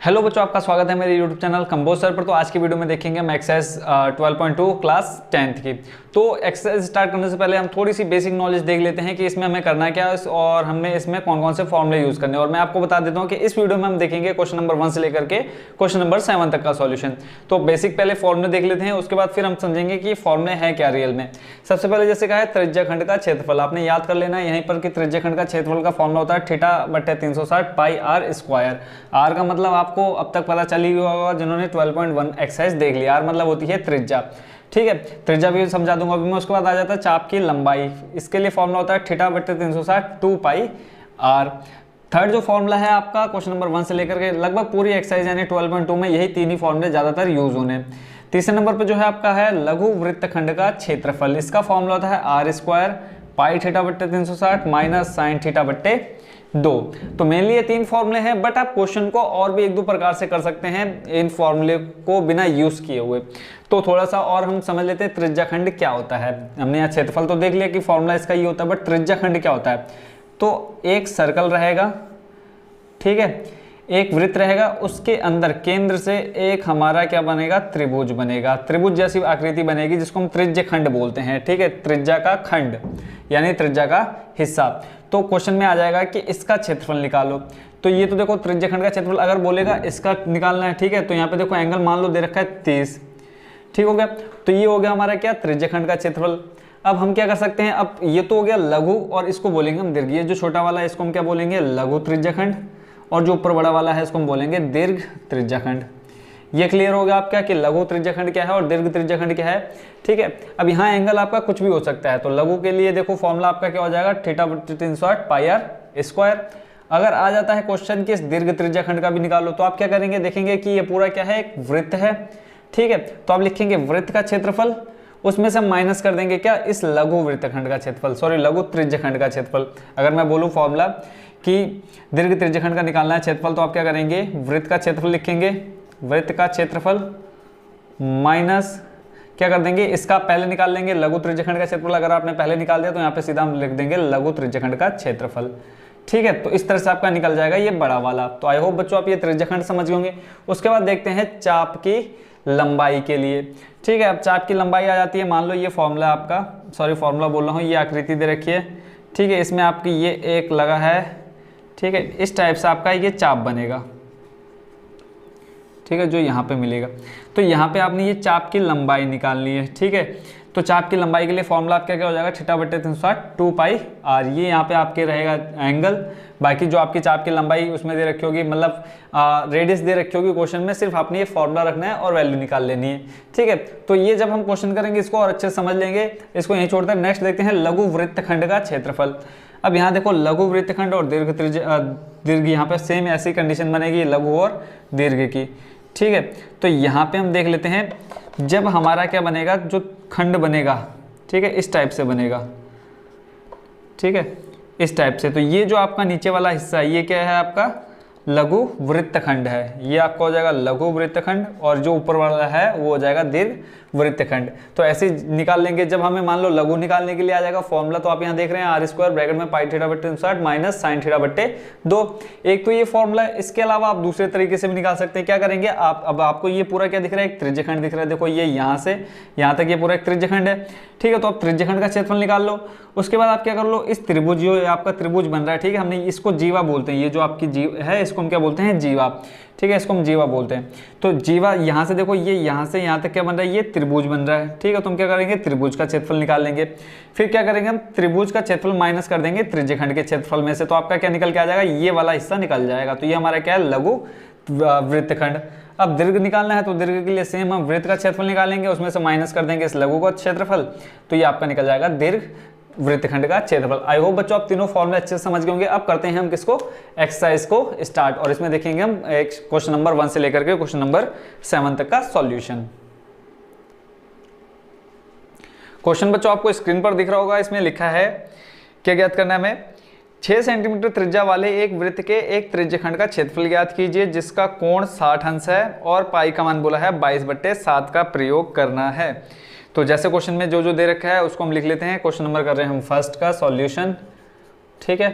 Hello बच्चों, आपका स्वागत है मेरे यूट्यूब चैनल कंबोज सर पर। तो आज की वीडियो में देखेंगे हम एक्सरसाइज 12.2 क्लास 10th की। तो एक्सरसाइज स्टार्ट करने से पहले हम थोड़ी सी बेसिक नॉलेज देख लेते हैं कि इसमें हमें करना क्या है और हमें इसमें कौन कौन से फॉर्मूले यूज करने हैं। और मैं आपको बता देता हूं कि इस वीडियो में हम देखेंगे क्वेश्चन नंबर 1 से लेकर के क्वेश्चन नंबर 7 तक का सॉल्यूशन। तो बेसिक पहले फॉर्मूले देख लेते हैं, उसके बाद फिर हम समझेंगे कि फॉर्मूले हैं क्या रियल में। सबसे पहले जैसे कहा है त्रिज्याखंड का क्षेत्रफल, आपने याद कर लेना है यहीं पर कि त्रिज्याखंड का क्षेत्रफल का फॉर्मूला होता है θ/360 पाई r स्क्वायर। r का मतलब आपको अब तक पता चली होगा जिन्होंने 12.1 एक्सरसाइज देख लिया। r मतलब होती है त्रिज्या, ठीक है। त्रिज्या भी समझा दूंगा अभी मैं। उसके बाद आ जाता है चाप की लंबाई, इसके लिए फॉर्मूला होता है θ/360 2 पाई r। थर्ड जो फॉर्मूला है आपका क्वेश्चन नंबर 1 से लेकर के लगभग पूरी एक्सरसाइज यानी 12.2 में यही तीन ही फॉर्मूले ज्यादातर यूज होने। तीसरे नंबर पर जो है आपका है लघु वृत्तखंड का क्षेत्रफल, इसका फॉर्मूला होता है r square pi θ/360 minus sine θ/2। तो मेनली ये तीन फॉर्मूले हैं, बट आप क्वेश्चन को और भी एक दो प्रकार से कर सकते हैं इन फॉर्मूले को बिना यूज किए हुए। तो थोड़ा सा और हम समझ लेते हैं त्रिज्याखंड क्या होता है। हमने यहाँ क्षेत्रफल तो देख लिया कि फॉर्मूला इसका ये होता है, बट त्रिज्याखंड क्या होता है। तो एक सर्कल रहेगा, ठीक है, एक वृत्त रहेगा, उसके अंदर केंद्र से एक हमारा क्या बनेगा, त्रिभुज बनेगा। त्रिभुज जैसी आकृति बनेगी जिसको हम त्रिज्यखंड बोलते हैं, ठीक है। त्रिज्या का खंड यानी त्रिज्या का हिस्सा। तो क्वेश्चन में आ जाएगा कि इसका क्षेत्रफल निकालो। तो ये तो देखो त्रिज्यखंड का क्षेत्रफल अगर बोलेगा इसका निकालना है, ठीक है। तो यहाँ पे देखो एंगल मान लो दे रखा है 30, ठीक हो गया। तो ये हो गया हमारा क्या, त्रिज्यखंड का क्षेत्रफल। अब हम क्या कर सकते हैं, अब ये तो हो गया लघु और इसको बोलेंगे हम दीर्घ। ये जो छोटा वाला है इसको हम क्या बोलेंगे, लघु त्रिज्यखंड, और जो ऊपर बड़ा वाला है इसको हम बोलेंगे दीर्घ त्रिज्याखंड। ये क्लियर हो गया आपका कि लघु त्रिज्याखंड क्या है और दीर्घ त्रिज्याखंड क्या है, ठीक है। अब यहाँ एंगल आपका कुछ भी हो सकता है। तो लघु के लिए देखो फॉर्मूला आपका क्या हो जाएगा, θ/360 पाई r स्क्वायर। अगर आ जाता है क्वेश्चन कि इस दीर्घ त्रिज्याखंड का भी निकालो, तो आप क्या करेंगे, देखेंगे कि ये पूरा क्या है, एक वृत्त है, ठीक है। तो आप लिखेंगे वृत्त का क्षेत्रफल, उसमें से हम माइनस कर देंगे क्या, इस लघु वृत्तखंड का क्षेत्रफल, सॉरी लघु त्रिज्याखंड का क्षेत्रफल। अगर मैं बोलूँ फॉर्मूला कि दीर्घ त्रिज्याखंड का निकालना है क्षेत्रफल, तो आप क्या करेंगे, वृत्त का क्षेत्रफल लिखेंगे, वृत्त का क्षेत्रफल माइनस क्या कर देंगे, इसका पहले निकाल लेंगे लघु त्रिज्याखंड का क्षेत्रफल। अगर आपने पहले निकाल दिया तो यहाँ पे सीधा हम लिख देंगे लघु त्रिज्याखंड का क्षेत्रफल, ठीक है। तो इस तरह से आपका निकल जाएगा ये बड़ा वाला। तो आई होप बच्चों आप ये त्रिज्याखंड समझ गए होंगे। उसके बाद देखते हैं चाप की लंबाई के लिए, ठीक है। अब चाप की लंबाई आ जाती है, मान लो ये फॉर्मूला आपका, सॉरी फॉर्मूला बोल रहा हूँ, ये आकृति दे रखी है, ठीक है। इसमें आपकी ये एक लगा है, ठीक है। इस टाइप से आपका ये चाप बनेगा, ठीक है, जो यहाँ पे मिलेगा। तो यहाँ पे आपने ये चाप की लंबाई निकालनी है, ठीक है। तो चाप की लंबाई के लिए फॉर्मूला आपका क्या हो जाएगा, θ/360 2 पाई r। ये यहाँ पे आपके रहेगा एंगल, बाकी जो आपकी चाप की लंबाई उसमें दे रखी होगी, मतलब रेडियस दे रखी होगी क्वेश्चन में, सिर्फ आपने ये फॉर्मूला रखना है और वैल्यू निकाल लेनी है, ठीक है। तो ये जब हम क्वेश्चन करेंगे इसको और अच्छे से समझ लेंगे, इसको यहीं छोड़ते हैं। नेक्स्ट देखते हैं लघु वृत्तखंड का क्षेत्रफल। अब यहाँ देखो लघु वृत्तखंड और दीर्घ यहाँ पे सेम ऐसी कंडीशन बनेगी लघु और दीर्घ की, ठीक है। तो यहाँ पे हम देख लेते हैं जब हमारा क्या बनेगा, जो खंड बनेगा, ठीक है, इस टाइप से बनेगा, ठीक है, इस टाइप से। तो ये जो आपका नीचे वाला हिस्सा है ये क्या है, आपका लघु वृत्तखंड है। ये आपका हो जाएगा लघु वृत्तखंड, और जो ऊपर वाला है वो हो जाएगा दीर्घ वृत्तखंड। तो ऐसे निकाल लेंगे। जब हमें मान लो लघु निकालने के लिए आ जाएगा फॉर्मूला, तो आप यहाँ देख रहे हैं r स्क्वायर ब्रैकेट में पाई θ/360 माइनस साइन θ/2। एक तो ये फॉर्मूला है, इसके अलावा आप दूसरे तरीके से भी निकाल सकते हैं। क्या करेंगे आप, अब आपको ये पूरा क्या दिख रहा है, एक त्रिज्यखंड दिख रहा है। देखो ये यहाँ से यहाँ तक ये पूरा एक त्रिज्यखंड है, ठीक है। तो आप त्रिज्यखंड का क्षेत्रफल निकाल लो। उसके बाद आप क्या कर लो, इस त्रिभुज जो आपका त्रिभुज बन रहा है, ठीक है, हमने इसको जीवा बोलते हैं। ये जो आपकी जीव है इसको हम क्या बोलते हैं, जीवा, ठीक है, इसको हम जीवा बोलते हैं। तो जीवा यहाँ से देखो, ये यहाँ से यहाँ तक क्या बन रहा है, ये त्रिभुज बन रहा है, ठीक है। तो हम क्या करेंगे, त्रिभुज का क्षेत्रफल निकाल लेंगे। फिर क्या करेंगे, हम त्रिभुज का क्षेत्रफल माइनस कर देंगे त्रिज्यखंड के क्षेत्रफल में से। तो आपका क्या निकल के आ जाएगा, ये वाला हिस्सा निकल जाएगा। तो ये हमारा क्या है, लघु वृत्तखंड। अब दीर्घ निकालना है, तो दीर्घ के लिए सेम हम वृत्त का क्षेत्रफल निकालेंगे, उसमें से माइनस कर देंगे इस लघु का क्षेत्रफल। तो ये आपका निकल जाएगा दीर्घ वृत्तखंड का क्षेत्रफल। आई होप बच्चों आप तीनों फॉर्मूले अच्छे से समझ गए होंगे। अब करते हैं हम किसको, एक्सरसाइज को स्टार्ट। और इसमें देखेंगे हम एक क्वेश्चन नंबर 1 से लेकर के क्वेश्चन नंबर 7 तक का सॉल्यूशन। क्वेश्चन बच्चों आपको स्क्रीन पर दिख रहा होगा, इसमें लिखा है क्या ज्ञात करना है हमें, 6 सेंटीमीटर त्रिज्या वाले एक वृत्त के एक त्रिज्यखंड का क्षेत्रफल ज्ञात कीजिए जिसका कोण 60 अंश है और पाई का मान बोला है 22/7 का प्रयोग करना है। तो जैसे क्वेश्चन में जो जो दे रखा है उसको हम लिख लेते हैं। क्वेश्चन नंबर कर रहे हैं हम फर्स्ट का सॉल्यूशन। ठीक है,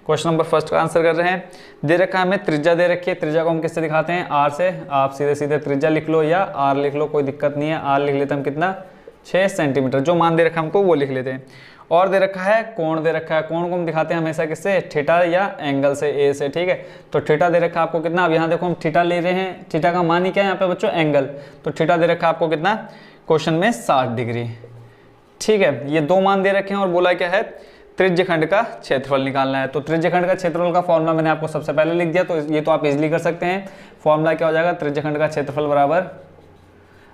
क्वेश्चन नंबर फर्स्ट का आंसर कर रहे हैं। दे रखा है हमें त्रिज्या दे रखी है, त्रिज्या को हम किससे दिखाते हैं, आर से। आप सीधे सीधे त्रिज्या लिख लो या आर लिख लो, कोई दिक्कत नहीं है। आर लिख लेते हम कितना, 6 सेंटीमीटर, जो मान दे रखा है हमको वो लिख लेते हैं। और दे रखा है कोण दे रखा है, कोण को हम दिखाते हैं हमेशा किससे, थीटा या एंगल से, ए से, ठीक है। तो थीटा दे रखा है आपको कितना, अब यहाँ देखो हम थीटा ले रहे हैं, थीटा का मान ही क्या है यहाँ पे बच्चों, एंगल। तो थीटा दे रखा है आपको कितना, क्वेश्चन में 60 डिग्री, ठीक है। ये दो मान दे रखे हैं और बोला क्या है, त्रिज्यखंड का क्षेत्रफल निकालना है। तो त्रिज्यखंड का क्षेत्रफल का फॉर्मूला मैंने आपको सबसे पहले लिख दिया, तो ये तो आप इजीली कर सकते हैं। फॉर्मूला क्या हो जाएगा, त्रिज्यखंड का क्षेत्रफल बराबर,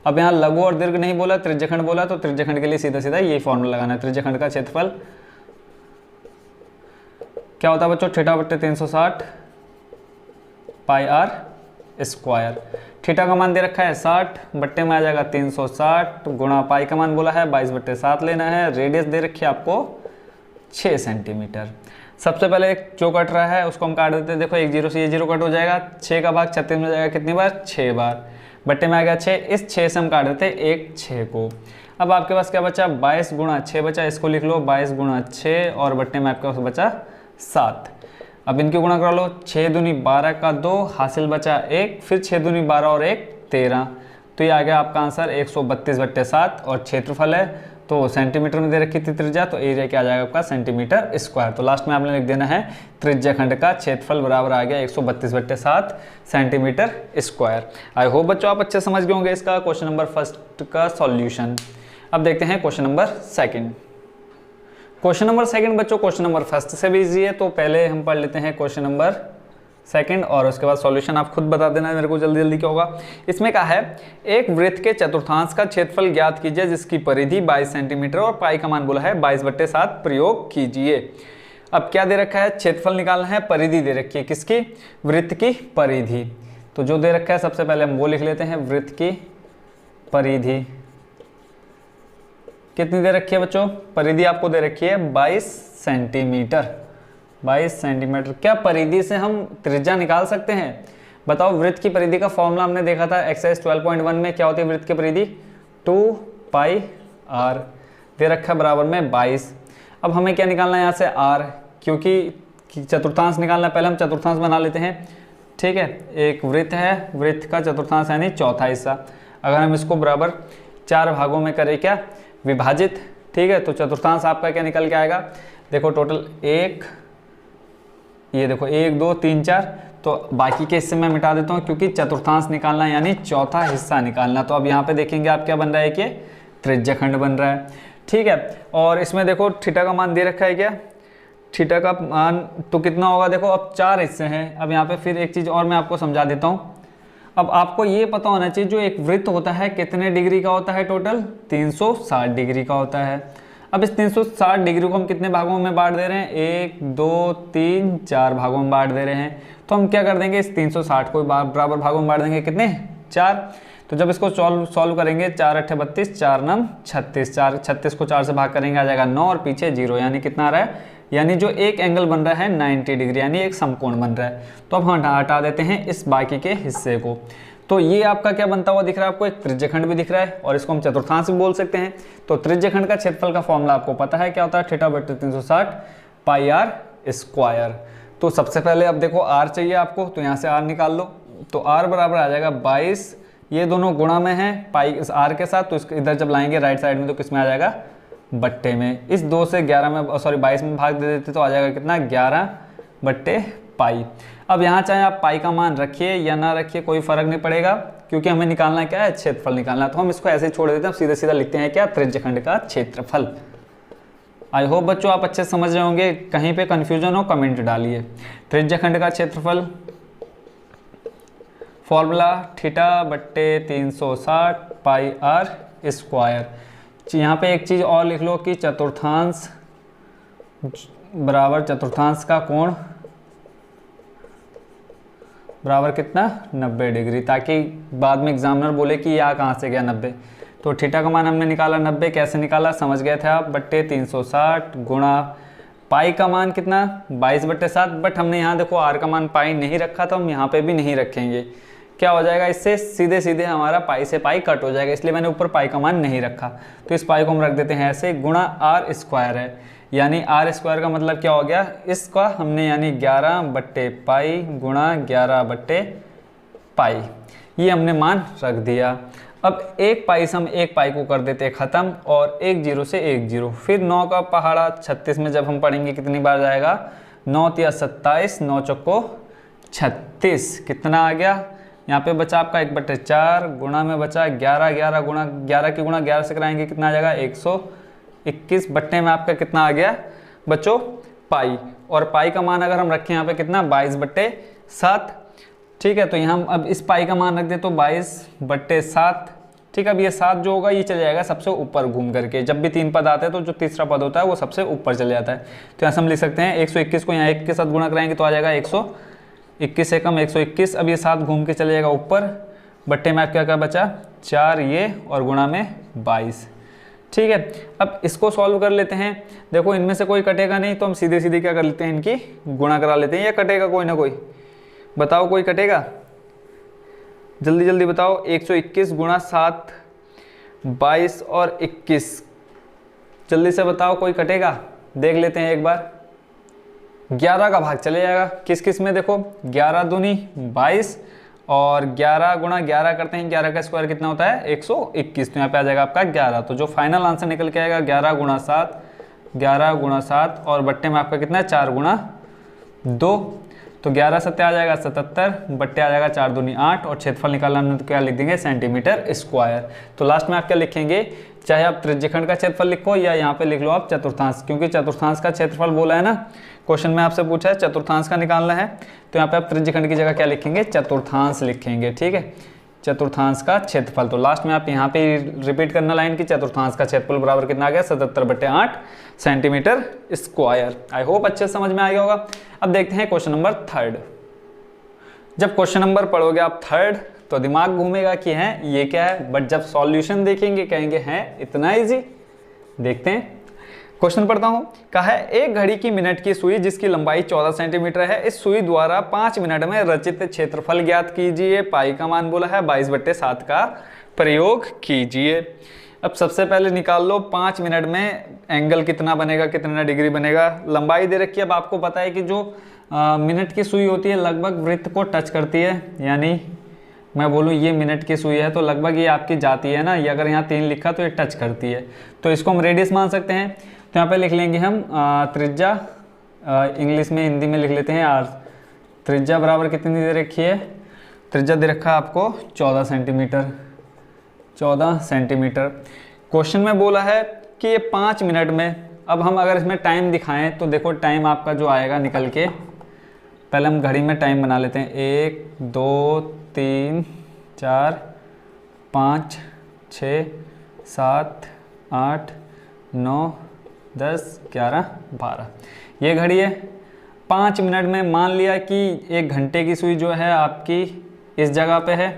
अब यहाँ लघु और दीर्घ नहीं बोला, त्रिज्यखंड बोला, तो त्रिज्यखंड के लिए सीधा सीधा यही फॉर्मूला लगाना है। त्रिज्यखंड का क्षेत्रफल क्या होता है बच्चों, थीटा बट्टे 360 पाई आर स्क्वायर। थीटा का मान दे रखा है 60, बट्टे में आ जाएगा 360, गुणा पाई का मान बोला है 22/7 लेना है। रेडियस दे रखी है आपको 6 सेंटीमीटर। सबसे पहले एक जो कट रहा है उसको हम काट देते हैं। देखो एक जीरो से ये जीरो कट हो जाएगा, 6 का भाग 36 में जाएगा कितनी बार, 6 बार, बट्टे में आ गया 6। इस 6 से हम काट देते हैं एक 6 को। अब आपके पास क्या बचा, 22 गुणा 6 बचा, इसको लिख लो 22 गुणा 6, और बट्टे में आपके पास बचा 7। अब इनकी गुणा करा लो, 6 दूनी 12 का 2, हासिल बचा 1, फिर 6 दूनी 12 और 1 13। तो ये आ गया आपका आंसर 132/7, और क्षेत्रफल है तो सेंटीमीटर में दे रखी थी त्रिज्या, तो एरिया क्या आ जाएगा आपका, सेंटीमीटर स्क्वायर। तो लास्ट में आपने लिख देना है त्रिज्याखंड का क्षेत्रफल बराबर आ गया 132/7 सेंटीमीटर स्क्वायर। आई होप बच्चों आप अच्छे समझ गए होंगे इसका क्वेश्चन नंबर फर्स्ट का सॉल्यूशन। अब देखते हैं question number second. Question number second बच्चों क्वेश्चन नंबर फर्स्ट से भी इजी है, तो पहले हम पढ़ लेते हैं क्वेश्चन नंबर सेकंड, और उसके बाद सॉल्यूशन आप खुद बता देना मेरे को जल्दी जल्दी क्या होगा। इसमें कहा है एक वृत्त के चतुर्थांश का क्षेत्रफल ज्ञात कीजिए जिसकी परिधि 22 सेंटीमीटर और पाई का मान बोला है 22/7 प्रयोग कीजिए। अब क्या दे रखा है, क्षेत्रफल निकालना है, परिधि दे रखी है किसकी, वृत्त की परिधि। तो जो दे रखा है सबसे पहले हम वो लिख लेते हैं, वृत्त की परिधि कितनी दे रखी है बच्चों, परिधि आपको दे रखी है 22 सेंटीमीटर। 22 सेंटीमीटर, क्या परिधि से हम त्रिज्या निकाल सकते हैं, बताओ। वृत्त की परिधि का फॉर्मूला हमने देखा था एक्सरसाइज 12.1 में, क्या होती है वृत्त की परिधि, 2 पाई आर दे रखा है बराबर में 22। अब हमें क्या निकालना है यहाँ से, आर, क्योंकि चतुर्थांश निकालना है, पहले हम चतुर्थांश बना लेते हैं, ठीक है। एक वृत्त है, वृत्त का चतुर्थांश यानी चौथा हिस्सा, अगर हम इसको बराबर 4 भागों में करें क्या, विभाजित, ठीक है, तो चतुर्थांश आपका क्या निकल के आएगा, देखो टोटल 1, ये देखो 1 2 3 4, तो बाकी के हिस्से में मिटा देता हूँ क्योंकि चतुर्थांश निकालना यानी चौथा हिस्सा निकालना। तो अब यहाँ पे देखेंगे आप क्या बन रहा है कि त्रिज्याखंड बन रहा है, ठीक है। और इसमें देखो थीटा का मान दे रखा है, क्या थीटा का मान तो कितना होगा, देखो अब 4 हिस्से हैं। अब यहाँ पे फिर एक चीज़ और मैं आपको समझा देता हूँ। अब आपको ये पता होना चाहिए जो एक वृत्त होता है कितने डिग्री का होता है, टोटल 360 डिग्री का होता है। अब इस 360 डिग्री को हम कितने भागों में बांट दे रहे हैं, 1 2 3 4 भागों में बांट दे रहे हैं। तो हम क्या कर देंगे, इस 360 को बराबर भागों में बांट देंगे, कितने, 4। तो जब इसको सॉल्व करेंगे, 4 8 32, 4 9 36, 36 को 4 से भाग करेंगे आ जाएगा 9, और पीछे 0, यानी कितना आ रहा है, यानी जो एक एंगल बन रहा है 90 डिग्री, यानी एक समकोण बन रहा है। तो अब हम हटा देते हैं इस बाकी के हिस्से को। तो ये आपका क्या बनता हुआ दिख रहा है आपको, एक त्रिज्यखंड भी दिख रहा है, और इसको हम चतुर्थांश भी बोल सकते हैं। तो त्रिज्यखंड का क्षेत्रफल का फॉर्मूला आपको पता है क्या होता है, थीटा बटे 360 पाई आर स्क्वायर। तो सबसे पहले अब देखो आर चाहिए आपको, तो यहाँ से आर निकाल लो। तो आर बराबर आ जाएगा 22, ये दोनों गुणा में है पाई इस आर के साथ, तो इसको इधर जब लाएंगे राइट साइड में तो किस में आ जाएगा, बट्टे में। इस 2 से 11 में सॉरी 22 में भाग दे देते तो आ जाएगा कितना, 11/पाई। अब यहाँ चाहे आप पाई का मान रखिए या ना रखिए कोई फर्क नहीं पड़ेगा, क्योंकि हमें निकालना क्या है, क्षेत्रफल निकालना है। तो हम इसको ऐसे ही छोड़ देते हैं, सीधे सीधा लिखते हैं क्या, त्रिज्यखंड का क्षेत्रफल। आई होप बच्चों आप अच्छे समझ रहे होंगे, कहीं पे कंफ्यूजन हो कमेंट डालिए। त्रिज्यखंड का क्षेत्रफल फॉर्मूला थीटा बट्टे 360 पाई आर स्क्वायर। यहाँ पे एक चीज़ और लिख लो कि चतुर्थांश बराबर चतुर्थांश का कोण बराबर कितना, 90 डिग्री, ताकि बाद में एग्जामिनर बोले कि यहाँ कहाँ से गया 90। तो थीटा का मान हमने निकाला 90, कैसे निकाला समझ गए थे आप, बट्टे 360 गुणा पाई का मान कितना 22/7, बट हमने यहाँ देखो आर का मान पाई नहीं रखा, तो हम यहाँ पे भी नहीं रखेंगे। क्या हो जाएगा, इससे सीधे सीधे हमारा पाई से पाई कट हो जाएगा, इसलिए मैंने ऊपर पाई का मान नहीं रखा। तो इस पाई को हम रख देते हैं ऐसे, गुणा आर स्क्वायर है, यानी आर स्क्वायर का मतलब क्या हो गया, इसका हमने यानी 11 बट्टे पाई गुणा 11 बट्टे पाई, ये हमने मान रख दिया। अब एक पाई से हम एक पाई को कर देते हैं ख़त्म और एक जीरो से एक जीरो, फिर 9 का पहाड़ा 36 में जब हम पढ़ेंगे कितनी बार जाएगा, 9 तिया 27, 9 चौको 36, कितना आ गया यहाँ पे बचा आपका 1/4 गुणा में बचा 11, 11 गुणा 11 की गुणा 11 से कराएंगे कितना आ जाएगा 121 बट्टे में आपका कितना आ गया बच्चों पाई, और पाई का मान अगर हम रखें यहाँ पे कितना 22/7, ठीक है। तो यहाँ हम अब इस पाई का मान रख दे तो 22/7, ठीक है। अब ये 7 जो होगा ये चले जाएगा सबसे ऊपर घूम करके, जब भी 3 पद आते हैं तो जो तीसरा पद होता है वो सबसे ऊपर चले जाता है। तो यहाँ से हम लिख सकते हैं 121 को यहाँ 1 के साथ गुणा कराएंगे तो आ जाएगा 121 से कम 121, अब ये 7 घूम के चले जाएगा ऊपर, बट्टे में क्या क्या बचा 4 ये और गुणा में 22, ठीक है। अब इसको सॉल्व कर लेते हैं, देखो इनमें से कोई कटेगा नहीं तो हम सीधे सीधे क्या कर लेते हैं इनकी गुणा करा लेते हैं, या कटेगा कोई ना कोई, बताओ कोई कटेगा, जल्दी जल्दी बताओ। 121 गुणा 7 22 और 21, जल्दी से बताओ कोई कटेगा, देख लेते हैं एक बार। 11 का भाग चले जाएगा किस किस में, देखो 11 दूनी 22 और 11 गुणा 11 करते हैं, 11 का स्क्वायर कितना होता है 121, तो यहाँ पे आ जाएगा आपका 11। तो जो फाइनल आंसर निकल के आएगा 11 गुणा 7, 11 गुणा 7 और बट्टे में आपका कितना है 4 गुणा 2, तो 11 सत्ते आ जाएगा 77, बट्टे आ जाएगा 4 दूनी 8 और क्षेत्रफल निकालना हमने तो क्या लिख देंगे सेंटीमीटर स्क्वायर। तो लास्ट में आप क्या लिखेंगे, चाहे आप त्रिज्यखंड का क्षेत्रफल लिखो या यहाँ पे लिख लो आप चतुर्थांश, क्योंकि चतुर्थांश का क्षेत्रफल बोला है ना, क्वेश्चन में आपसे पूछा है चतुर्थांश का निकालना है, तो यहाँ पे आप त्रिज्यखंड की जगह क्या लिखेंगे चतुर्थांश लिखेंगे, ठीक है, चतुर्थांश का क्षेत्रफल। तो लास्ट में आप यहाँ पे रिपीट करना लाइन की चतुर्थांश का क्षेत्रफल बराबर कितना आ गया 77/8 सेंटीमीटर स्क्वायर। आई होप अच्छे समझ में आ गया होगा। अब देखते हैं क्वेश्चन नंबर 3। जब क्वेश्चन नंबर पढ़ोगे आप 3 तो दिमाग घूमेगा कि है ये क्या है, बट जब सॉल्यूशन देखेंगे कहेंगे हैं इतना इजी। देखते हैं क्वेश्चन पढ़ता हूं, कहा है एक घड़ी की मिनट की सुई जिसकी लंबाई 14 सेंटीमीटर है, इस सुई द्वारा 5 मिनट में रचित क्षेत्रफल ज्ञात कीजिए। पाई का मान बोला है 22/7 का प्रयोग कीजिए। अब सबसे पहले निकाल लो 5 मिनट में एंगल कितना बनेगा, कितना डिग्री बनेगा। लंबाई दे रखी है, अब आपको पता है कि जो मिनट की सुई होती है लगभग वृत्त को टच करती है, यानी मैं बोलूँ ये मिनट की सुई है तो लगभग ये आपकी जाती है ना, ये अगर यहाँ 3 लिखा तो ये टच करती है, तो इसको हम रेडियस मान सकते हैं। तो यहाँ पे लिख लेंगे हम त्रिज्या, इंग्लिश में हिंदी में लिख लेते हैं आर। त्रिज्या बराबर कितनी दे रखी है, त्रिज्या दे रखा है आपको 14 सेंटीमीटर, 14 सेंटीमीटर। क्वेश्चन में बोला है कि ये 5 मिनट में, अब हम अगर इसमें टाइम दिखाएं तो देखो टाइम आपका जो आएगा निकल के, पहले हम घड़ी में टाइम बना लेते हैं 1 2 3 4 5 6 7 8 9 10 11 12, ये घड़ी है। 5 मिनट में मान लिया कि 1 घंटे की सुई जो है आपकी इस जगह पे है,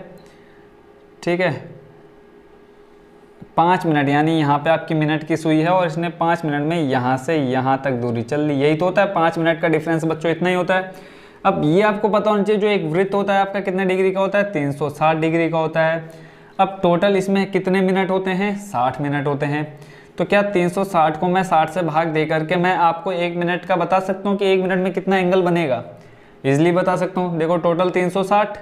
ठीक है, 5 मिनट यानी यहाँ पे आपकी मिनट की सुई है और इसने 5 मिनट में यहाँ से यहाँ तक दूरी चल ली, यही तो होता है 5 मिनट का डिफरेंस बच्चों, इतना ही होता है। अब ये आपको पता होना चाहिए जो एक वृत्त होता है आपका कितने डिग्री का होता है 360 डिग्री का होता है। अब टोटल इसमें कितने मिनट होते हैं 60 मिनट होते हैं, तो क्या 360 को मैं 60 से भाग दे करके मैं आपको 1 मिनट का बता सकता हूँ कि 1 मिनट में कितना एंगल बनेगा, इजीली बता सकता हूँ। देखो टोटल 360,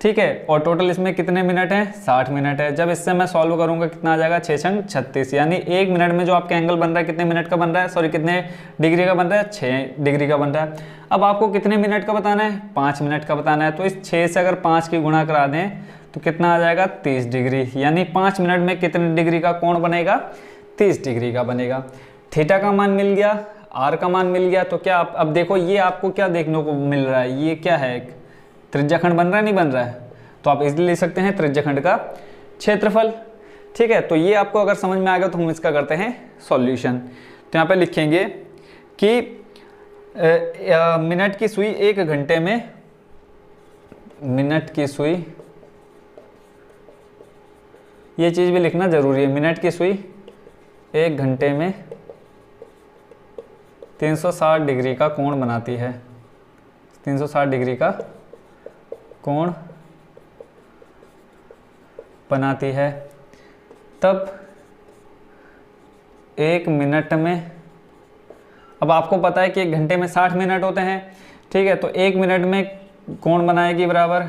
ठीक है, और टोटल इसमें कितने मिनट हैं 60 मिनट है। जब इससे मैं सॉल्व करूंगा कितना आ जाएगा 6 छंग 36, यानी 1 मिनट में जो आपका एंगल बन रहा है कितने मिनट का बन रहा है, सॉरी कितने डिग्री का बन रहा है 6 डिग्री का बन रहा है। अब आपको कितने मिनट का बताना है 5 मिनट का बताना है, तो इस 6 से अगर 5 की गुणा करा दें तो कितना आ जाएगा 30 डिग्री, यानी 5 मिनट में कितने डिग्री का कोण बनेगा 30 डिग्री का बनेगा। थीटा का मान मिल गया, आर का मान मिल गया, तो क्या अब देखो ये आपको क्या देखने को मिल रहा है, ये क्या है एक त्रिज्याखंड बन रहा है नहीं बन रहा है, तो आप इजीली लिख सकते हैं त्रिज्याखंड का क्षेत्रफल, ठीक है। तो ये आपको अगर समझ में आ गया तो हम इसका करते हैं सॉल्यूशन। तो यहाँ पे लिखेंगे कि मिनट की सुई 1 घंटे में, मिनट की सुई, ये चीज़ भी लिखना जरूरी है, मिनट की सुई 1 घंटे में 360 डिग्री का कोण बनाती है, 360 डिग्री का कोण बनाती है। तब 1 मिनट में अब आपको पता है कि 1 घंटे में 60 मिनट होते हैं, ठीक है। तो 1 मिनट में कोण बनाएगी बराबर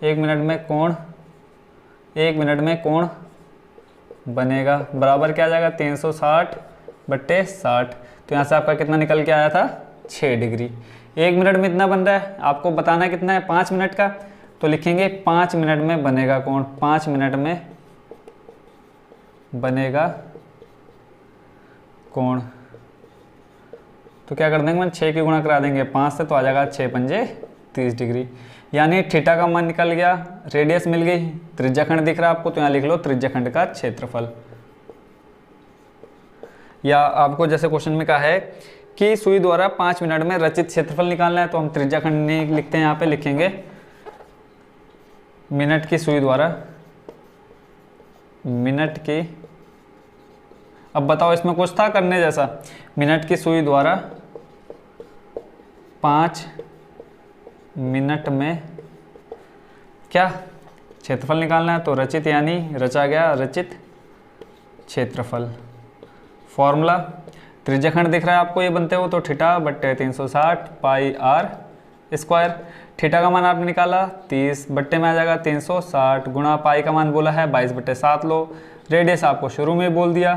1 मिनट में कोण बनेगा बराबर क्या आ जाएगा 360/60। तो यहाँ से आपका कितना निकल के आया था 6 डिग्री। 1 मिनट में इतना बन रहा है, आपको बताना कितना है 5 मिनट का, तो लिखेंगे 5 मिनट में बनेगा कोण, 5 मिनट में बनेगा कोण। तो क्या कर देंगे 6 की गुणा करा देंगे 5 से, तो आ जाएगा 6 पंजे 30 डिग्री। यानी थीटा का मान निकल गया, रेडियस मिल गई, त्रिज्याखंड दिख रहा है आपको, तो यहाँ लिख लो त्रिज्याखंड का क्षेत्रफल। या आपको जैसे क्वेश्चन में कहा है कि सुई द्वारा 5 मिनट में रचित क्षेत्रफल निकालना है, तो हम त्रिज्याखंड नहीं लिखते हैं, यहाँ पे लिखेंगे मिनट की सुई द्वारा, मिनट की। अब बताओ इसमें कुछ था करने जैसा, मिनट की सुई द्वारा 5 मिनट में क्या क्षेत्रफल निकालना है, तो रचित यानी रचा गया रचित क्षेत्रफल। फॉर्मूला त्रिज्याखंड दिख रहा है आपको ये बनते हो, तो θ/360 πr²। थीटा का मान आपने निकाला 30 बट्टे में आ जाएगा 360 गुणा पाई का मान बोला है 22/7 लो, रेडियस आपको शुरू में बोल दिया,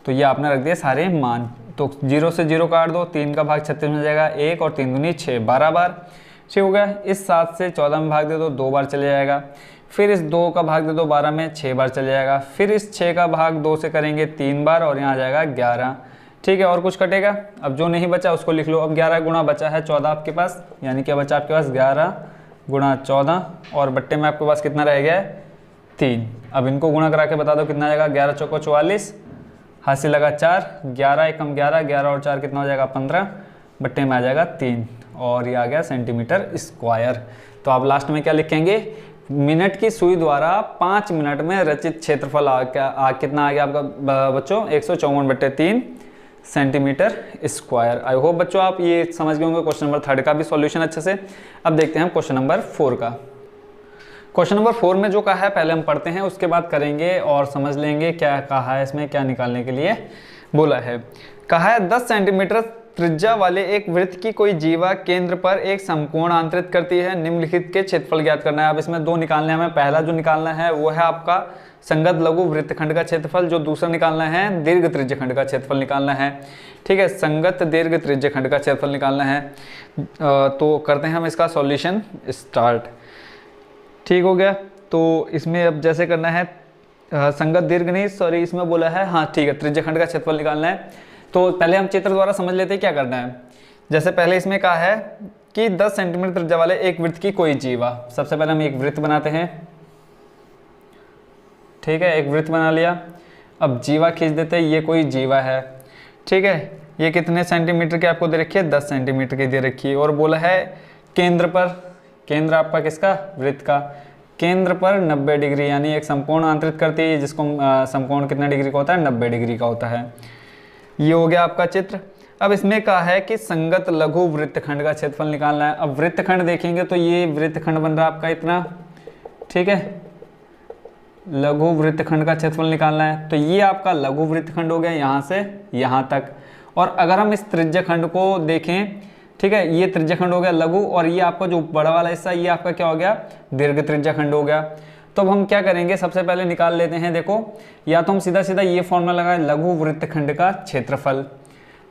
तो ये आपने रख दिया सारे मान। तो 0 से 0 काट दो, 3 का भाग 36 में जाएगा 1 और 3 दूनी 6, 12 बार, ठीक हो गया। इस 7 से 14 में भाग दे दो 2 बार चले जाएगा, फिर इस 2 का भाग दे दो 12 में 6 बार चले जाएगा, फिर इस 6 का भाग 2 से करेंगे 3 बार और यहाँ आ जाएगा 11, ठीक है। और कुछ कटेगा, अब जो नहीं बचा उसको लिख लो। अब 11 गुणा बचा है 14 आपके पास, यानी क्या बचा आपके पास 11 गुणा 14, और बट्टे में आपके पास कितना रह गया है 3। अब इनको गुणा करा के बता दो कितना आएगा, 11 चौको 44, हाथ से लगा 4, 11 एकम 11, 11 और 4 कितना हो जाएगा 15, बट्टे में आ जाएगा 3, और ये आ गया सेंटीमीटर स्क्वायर। तो आप लास्ट में क्या लिखेंगे, मिनट की सुई द्वारा 5 मिनट में रचित क्षेत्रफल कितना आ गया आपका बच्चों 154/3 सेंटीमीटर स्क्वायर। आई होप बच्चों आप ये समझ गए होंगे क्वेश्चन नंबर 3 का भी सॉल्यूशन अच्छे से। अब देखते हैं हम क्वेश्चन नंबर 4 का। क्वेश्चन नंबर 4 में जो कहा है पहले हम पढ़ते हैं, उसके बाद करेंगे और समझ लेंगे क्या कहा है, इसमें क्या निकालने के लिए बोला है। कहा है 10 सेंटीमीटर त्रिज्या वाले एक वृत्त की कोई जीवा केंद्र पर एक समकोण आंतरित करती है, निम्नलिखित के क्षेत्रफल ज्ञात करना है। अब इसमें 2 निकालने हैं हमें। पहला जो निकालना है वो है आपका संगत लघु वृत्तखंड का क्षेत्रफल, जो दूसरा निकालना है दीर्घ त्रिज्यखंड का क्षेत्रफल निकालना है, ठीक है। संगत दीर्घ त्रिज्यखंड का क्षेत्रफल निकालना है। तो करते हैं हम इसका सॉल्यूशन स्टार्ट, ठीक हो गया। तो इसमें अब जैसे करना है संगत दीर्घ नहीं, सॉरी इसमें बोला है, हाँ ठीक है, त्रिज्यखंड का क्षेत्रफल निकालना है। तो पहले हम चित्र द्वारा समझ लेते हैं क्या करना है। जैसे पहले इसमें कहा है कि 10 सेंटीमीटर त्रिज्या वाले एक वृत्त की कोई जीवा। सबसे पहले हम एक वृत्त बनाते हैं, ठीक है, एक वृत्त बना लिया। अब जीवा खींच देते हैं, ये कोई जीवा है, ठीक है। ये कितने सेंटीमीटर की आपको दे रखी है, 10 सेंटीमीटर की दे रखी है, और बोला है केंद्र पर, केंद्र आपका किसका, वृत्त का, केंद्र पर 90 डिग्री, यानी एक समकोण आंतरित करती है, जिसको समकोण कितने डिग्री का होता है, 90 डिग्री का होता है। ये हो गया आपका चित्र। अब इसमें कहा है कि संगत लघु वृत्तखंड का क्षेत्रफल निकालना है। अब वृत्तखंड देखेंगे तो ये वृत्तखंड बन रहा है आपका इतना, ठीक है, लघु वृत्तखंड का क्षेत्रफल निकालना है। तो ये आपका लघु वृत्तखंड हो गया यहाँ से यहाँ तक। और अगर हम इस त्रिज्यखंड को देखें, ठीक है, ये त्रिज्यखंड हो गया लघु, और ये आपका जो बड़ा वाला हिस्सा ये आपका क्या हो गया, दीर्घ त्रिज्यखंड हो गया। तो अब हम क्या करेंगे, सबसे पहले निकाल लेते हैं। देखो, या तो हम सीधा सीधा ये फॉर्मूला लगाए लघु वृत्तखंड का क्षेत्रफल,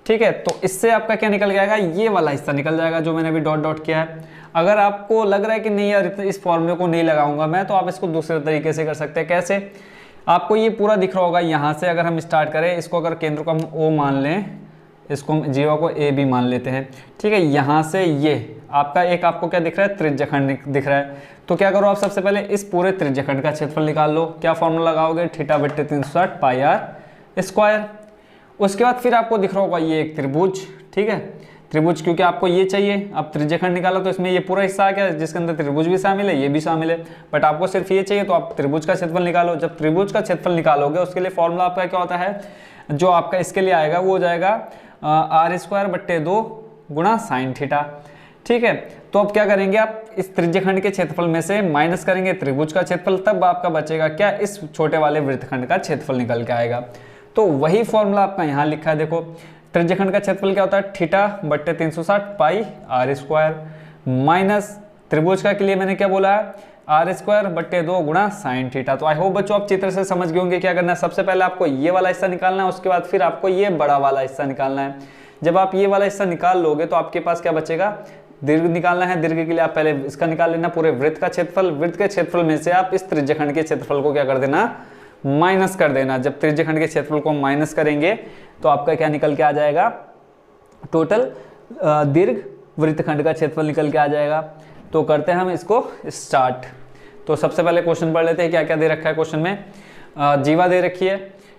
ठीक है। तो इससे आपका क्या निकल जाएगा, ये वाला हिस्सा निकल जाएगा जो मैंने अभी डॉट डॉट किया है। अगर आपको लग रहा है कि नहीं यार इस फॉर्मूले को नहीं लगाऊंगा मैं, तो आप इसको दूसरे तरीके से कर सकते हैं। कैसे, आपको ये पूरा दिख रहा होगा, यहाँ से अगर हम स्टार्ट करें, इसको अगर केंद्र को हम O मान लें, इसको हम जीवा को A भी मान लेते हैं, ठीक है। यहाँ से ये आपका एक आपको क्या दिख रहा है, त्रिज्यखंड दिख रहा है। तो क्या करो आप सबसे पहले इस पूरे त्रिज्यखंड का क्षेत्रफल निकाल लो। क्या फॉर्मूला लगाओगे, θ/360 πr²। उसके बाद फिर आपको दिख रहा होगा ये एक त्रिभुज, ठीक है, त्रिभुज, क्योंकि आपको ये चाहिए। अब त्रिज्यखंड निकाला तो इसमें ये पूरा हिस्सा आ गया जिसके अंदर त्रिभुज भी शामिल है, ये भी शामिल है, बट आपको सिर्फ ये चाहिए, तो आप त्रिभुज का क्षेत्रफल निकालो। जब त्रिभुज का क्षेत्रफल निकालोगे उसके लिए फॉर्मूला आपका क्या होता है, जो आपका इसके लिए आएगा वो हो जाएगा r²/2 गुणा साइन थीटा, ठीक है। तो अब क्या करेंगे, आप इस त्रिज्यखंड के क्षेत्रफल में से माइनस करेंगे त्रिभुज का क्षेत्रफल, तब आपका बचेगा क्या, इस छोटे वाले वृत्तखंड का क्षेत्रफल निकल के आएगा। तो वही फॉर्मूला आपका यहाँ लिखा है, देखो त्रिज्यखंड का क्षेत्रफल क्या होता है, थीटा बट्टे 360 पाई आर स्क्वायर, माइनस त्रिभुज का के लिए मैंने क्या बोला है, आर स्क्वायर बट्टे 2 गुणा साइन थीटा। तो आई होप बच्चों आप चित्र से समझ गए होंगे क्या करना है। सबसे पहले आपको ये वाला हिस्सा निकालना है, उसके बाद फिर आपको ये बड़ा वाला हिस्सा निकालना है। जब आप ये वाला हिस्सा निकाल लोगे तो आपके पास क्या बचेगा, दीर्घ निकालना है। दीर्घ के लिए आप पहले इसका निकाल लेना, पूरे वृत्त का क्षेत्रफल। वृत्त के क्षेत्रफल में से आप इस त्रिज्यखंड के क्षेत्रफल को क्या कर देना, माइनस कर देना। जब त्रिज्यखंड के क्षेत्रफल को माइनस करेंगे तो आपका क्या निकल के आ जाएगा, टोटल दीर्घ वृत्तखंड का क्षेत्रफल निकल के आ जाएगा। तो करते हैं हम इसको स्टार्ट। तो सबसे पहले क्वेश्चन पढ़ लेते हैं, क्या क्या दे रखा है क्वेश्चन में। जीवा दे रखी है,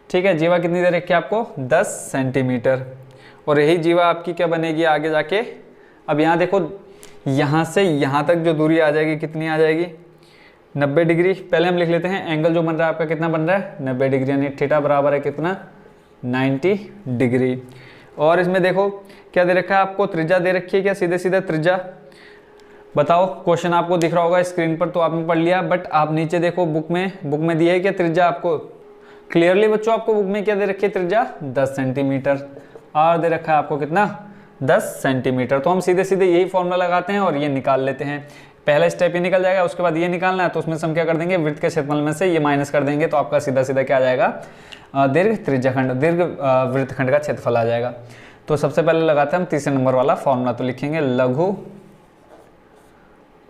ठीक है। जीवा कितनी दे रखी है आपको, 10 सेंटीमीटर, और यही जीवा आपकी क्या बनेगी आगे जाके। अब यहाँ देखो, यहाँ से यहाँ तक जो दूरी आ जाएगी कितनी आ जाएगी, 90 डिग्री। पहले हम लिख लेते हैं एंगल जो बन रहा है आपका कितना बन रहा है, 90 डिग्री, यानी थीटा बराबर है कितना, 90 डिग्री। और इसमें देखो क्या दे रखा है आपको, त्रिज्या दे रखी है क्या, सीधे सीधे त्रिज्या बताओ। क्वेश्चन आपको दिख रहा होगा स्क्रीन पर, तो आपने पढ़ लिया, बट आप नीचे देखो बुक में दी है क्या त्रिज्या आपको, क्लियरली बच्चों आपको बुक में क्या दे रखी है त्रिज्या, 10 सेंटीमीटर। और दे रखा है आपको कितना, 10 सेंटीमीटर। तो हम सीधे सीधे यही फॉर्मूला लगाते हैं और ये निकाल लेते हैं। पहला स्टेप ये निकल जाएगा, उसके बाद ये निकालना है, तो उसमें से हम क्या कर देंगे, वृत्त के क्षेत्रफल में से ये माइनस कर देंगे, तो आपका सीधा सीधा क्या आ जाएगा, दीर्घ त्रिज्याखंड, दीर्घ वृत्तखंड का क्षेत्रफल आ जाएगा। तो सबसे पहले लगाते हैं हम तीसरे नंबर वाला फॉर्मूला, तो लिखेंगे लघु